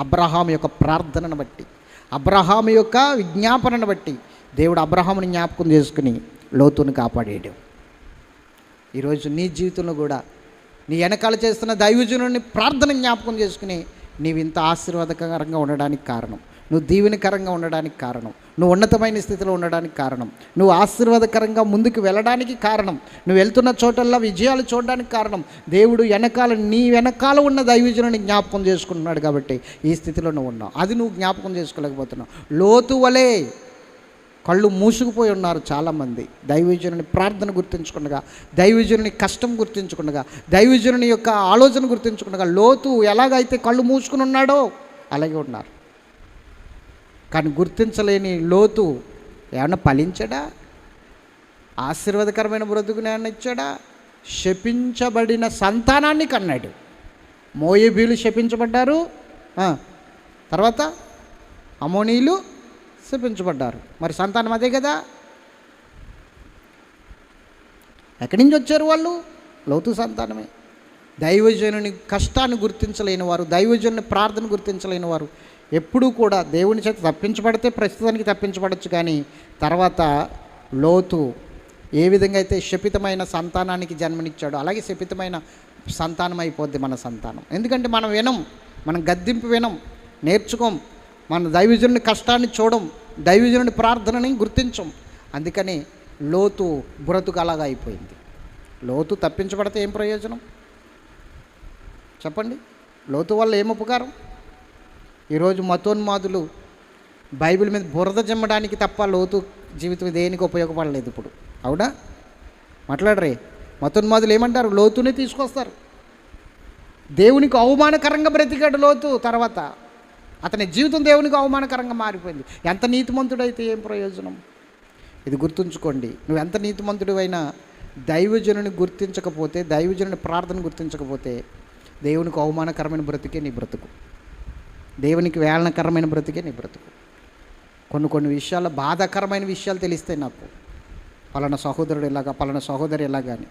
అబ్రహాము యొక్క ప్రార్థనను బట్టి, అబ్రహాము యొక్క విజ్ఞాపనను బట్టి దేవుడు అబ్రహాముని జ్ఞాపకం చేసుకుని లోతును కాపాడాడు. ఈరోజు నీ జీవితంలో కూడా నీ వెనకాల చేస్తున్న దైవజనుని ప్రార్థన జ్ఞాపకం చేసుకుని నీవు ఇంత ఆశీర్వాదకరంగా ఉండడానికి కారణం, నువ్వు దీవెనకరంగా ఉండడానికి కారణం, నువ్వు ఉన్నతమైన స్థితిలో ఉండడానికి కారణం, నువ్వు ఆశీర్వాదకరంగా ముందుకు వెళ్ళడానికి కారణం, నువ్వు వెళ్తున్న చోటల్లో విజయాలు చూడడానికి కారణం దేవుడు నీ వెనకాల ఉన్న దైవజనుని జ్ఞాపకం చేసుకుంటున్నాడు. కాబట్టి ఈ స్థితిలో నువ్వు ఉన్నావు. అది నువ్వు జ్ఞాపకం చేసుకోలేకపోతున్నావు. లోతు వలే కళ్ళు మూసుకుపోయి ఉన్నారు చాలామంది. దైవజనుని ప్రార్థన గుర్తించకుండా, దైవజనుని కష్టం గుర్తించకుండా, దైవజనుని యొక్క ఆలోచన గుర్తించకుండా, లోతు ఎలాగైతే కళ్ళు మూసుకుని ఉన్నాడో అలాగే ఉన్నారు. కానీ గుర్తించలేని లోతు ఏమన్నా ఫలించాడా? ఆశీర్వాదకరమైన బ్రతుకుని ఏమన్నా ఇచ్చాడా? శపించబడిన సంతానాన్ని కన్నాడు. మోయాబీలు శపించబడ్డారు, తర్వాత అమోనీయులు శపించబడ్డారు. మరి సంతానం అదే కదా. ఎక్కడి నుంచి వచ్చారు వాళ్ళు? లోతు సంతానమే. దైవజనుని కష్టాన్ని గుర్తించలేని వారు, దైవజనుని ప్రార్థన గుర్తించలేని వారు ఎప్పుడూ కూడా దేవుని చేత తప్పించబడితే ప్రస్తుతానికి తప్పించబడచ్చు. కానీ తర్వాత లోతు ఏ విధంగా అయితే శపితమైన సంతానానికి జన్మనిచ్చాడో అలాగే శపితమైన సంతానం అయిపోద్ది మన సంతానం. ఎందుకంటే మనం వినం, మనం గద్దింపు వినం, నేర్చుకోం, మన దైవజనుని కష్టాన్ని చూడం, దైవజనుని ప్రార్థనని గుర్తించం. అందుకని లోతు బ్రతుకు అలాగా అయిపోయింది. లోతు తప్పించబడితే ఏం ప్రయోజనం చెప్పండి? లోతు వల్ల ఏం ఉపకారం? ఈరోజు మతోన్మాదులు బైబిల్ మీద బురద జమ్మడానికి తప్ప లోతు జీవితం దేనికి ఉపయోగపడలేదు. ఇప్పుడు అవునా? మాట్లాడరే. మతోన్మాదులు ఏమంటారు? లోతునే తీసుకొస్తారు. దేవునికి అవమానకరంగా బ్రతికాడు లోతు. తర్వాత అతని జీవితం దేవునికి అవమానకరంగా మారిపోయింది. ఎంత నీతిమంతుడైతే ఏం ప్రయోజనం? ఇది గుర్తుంచుకోండి. నువ్వు ఎంత నీతిమంతుడివైనా దైవజనుని గుర్తించకపోతే, దైవజనుని ప్రార్థన గుర్తించకపోతే దేవునికి అవమానకరమైన బ్రతికే నీ బ్రతుకు. దేవునికి వేళనకరమైన బ్రతికే నీ బ్రతుకు. కొన్ని విషయాలు, బాధాకరమైన విషయాలు తెలిస్తాయి నాకు, పలానా సహోదరుడు ఇలాగా, పలానా సహోదరి ఇలాగా అని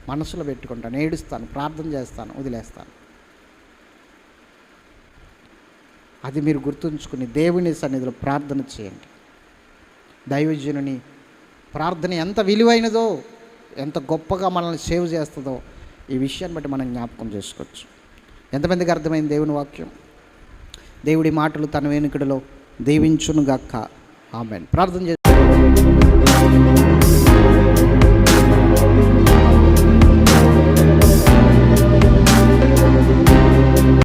మనసులో పెట్టుకుంటాను, ఏడుస్తాను, ప్రార్థన చేస్తాను, వదిలేస్తాను. అది మీరు గుర్తుంచుకుని దేవుని సన్నిధిలో ప్రార్థన చేయండి. దైవజనుని ప్రార్థన ఎంత విలువైనదో, ఎంత గొప్పగా మనల్ని సేవ్ చేస్తుందో ఈ విషయాన్ని బట్టి మనం జ్ఞాపకం చేసుకోవచ్చు. ఎంతమందికి అర్థమైంది దేవుని వాక్యం? దేవుడి మాటలు తన వెనుకడిలో దీవించునుగాక. ఆమేన్. ప్రార్థన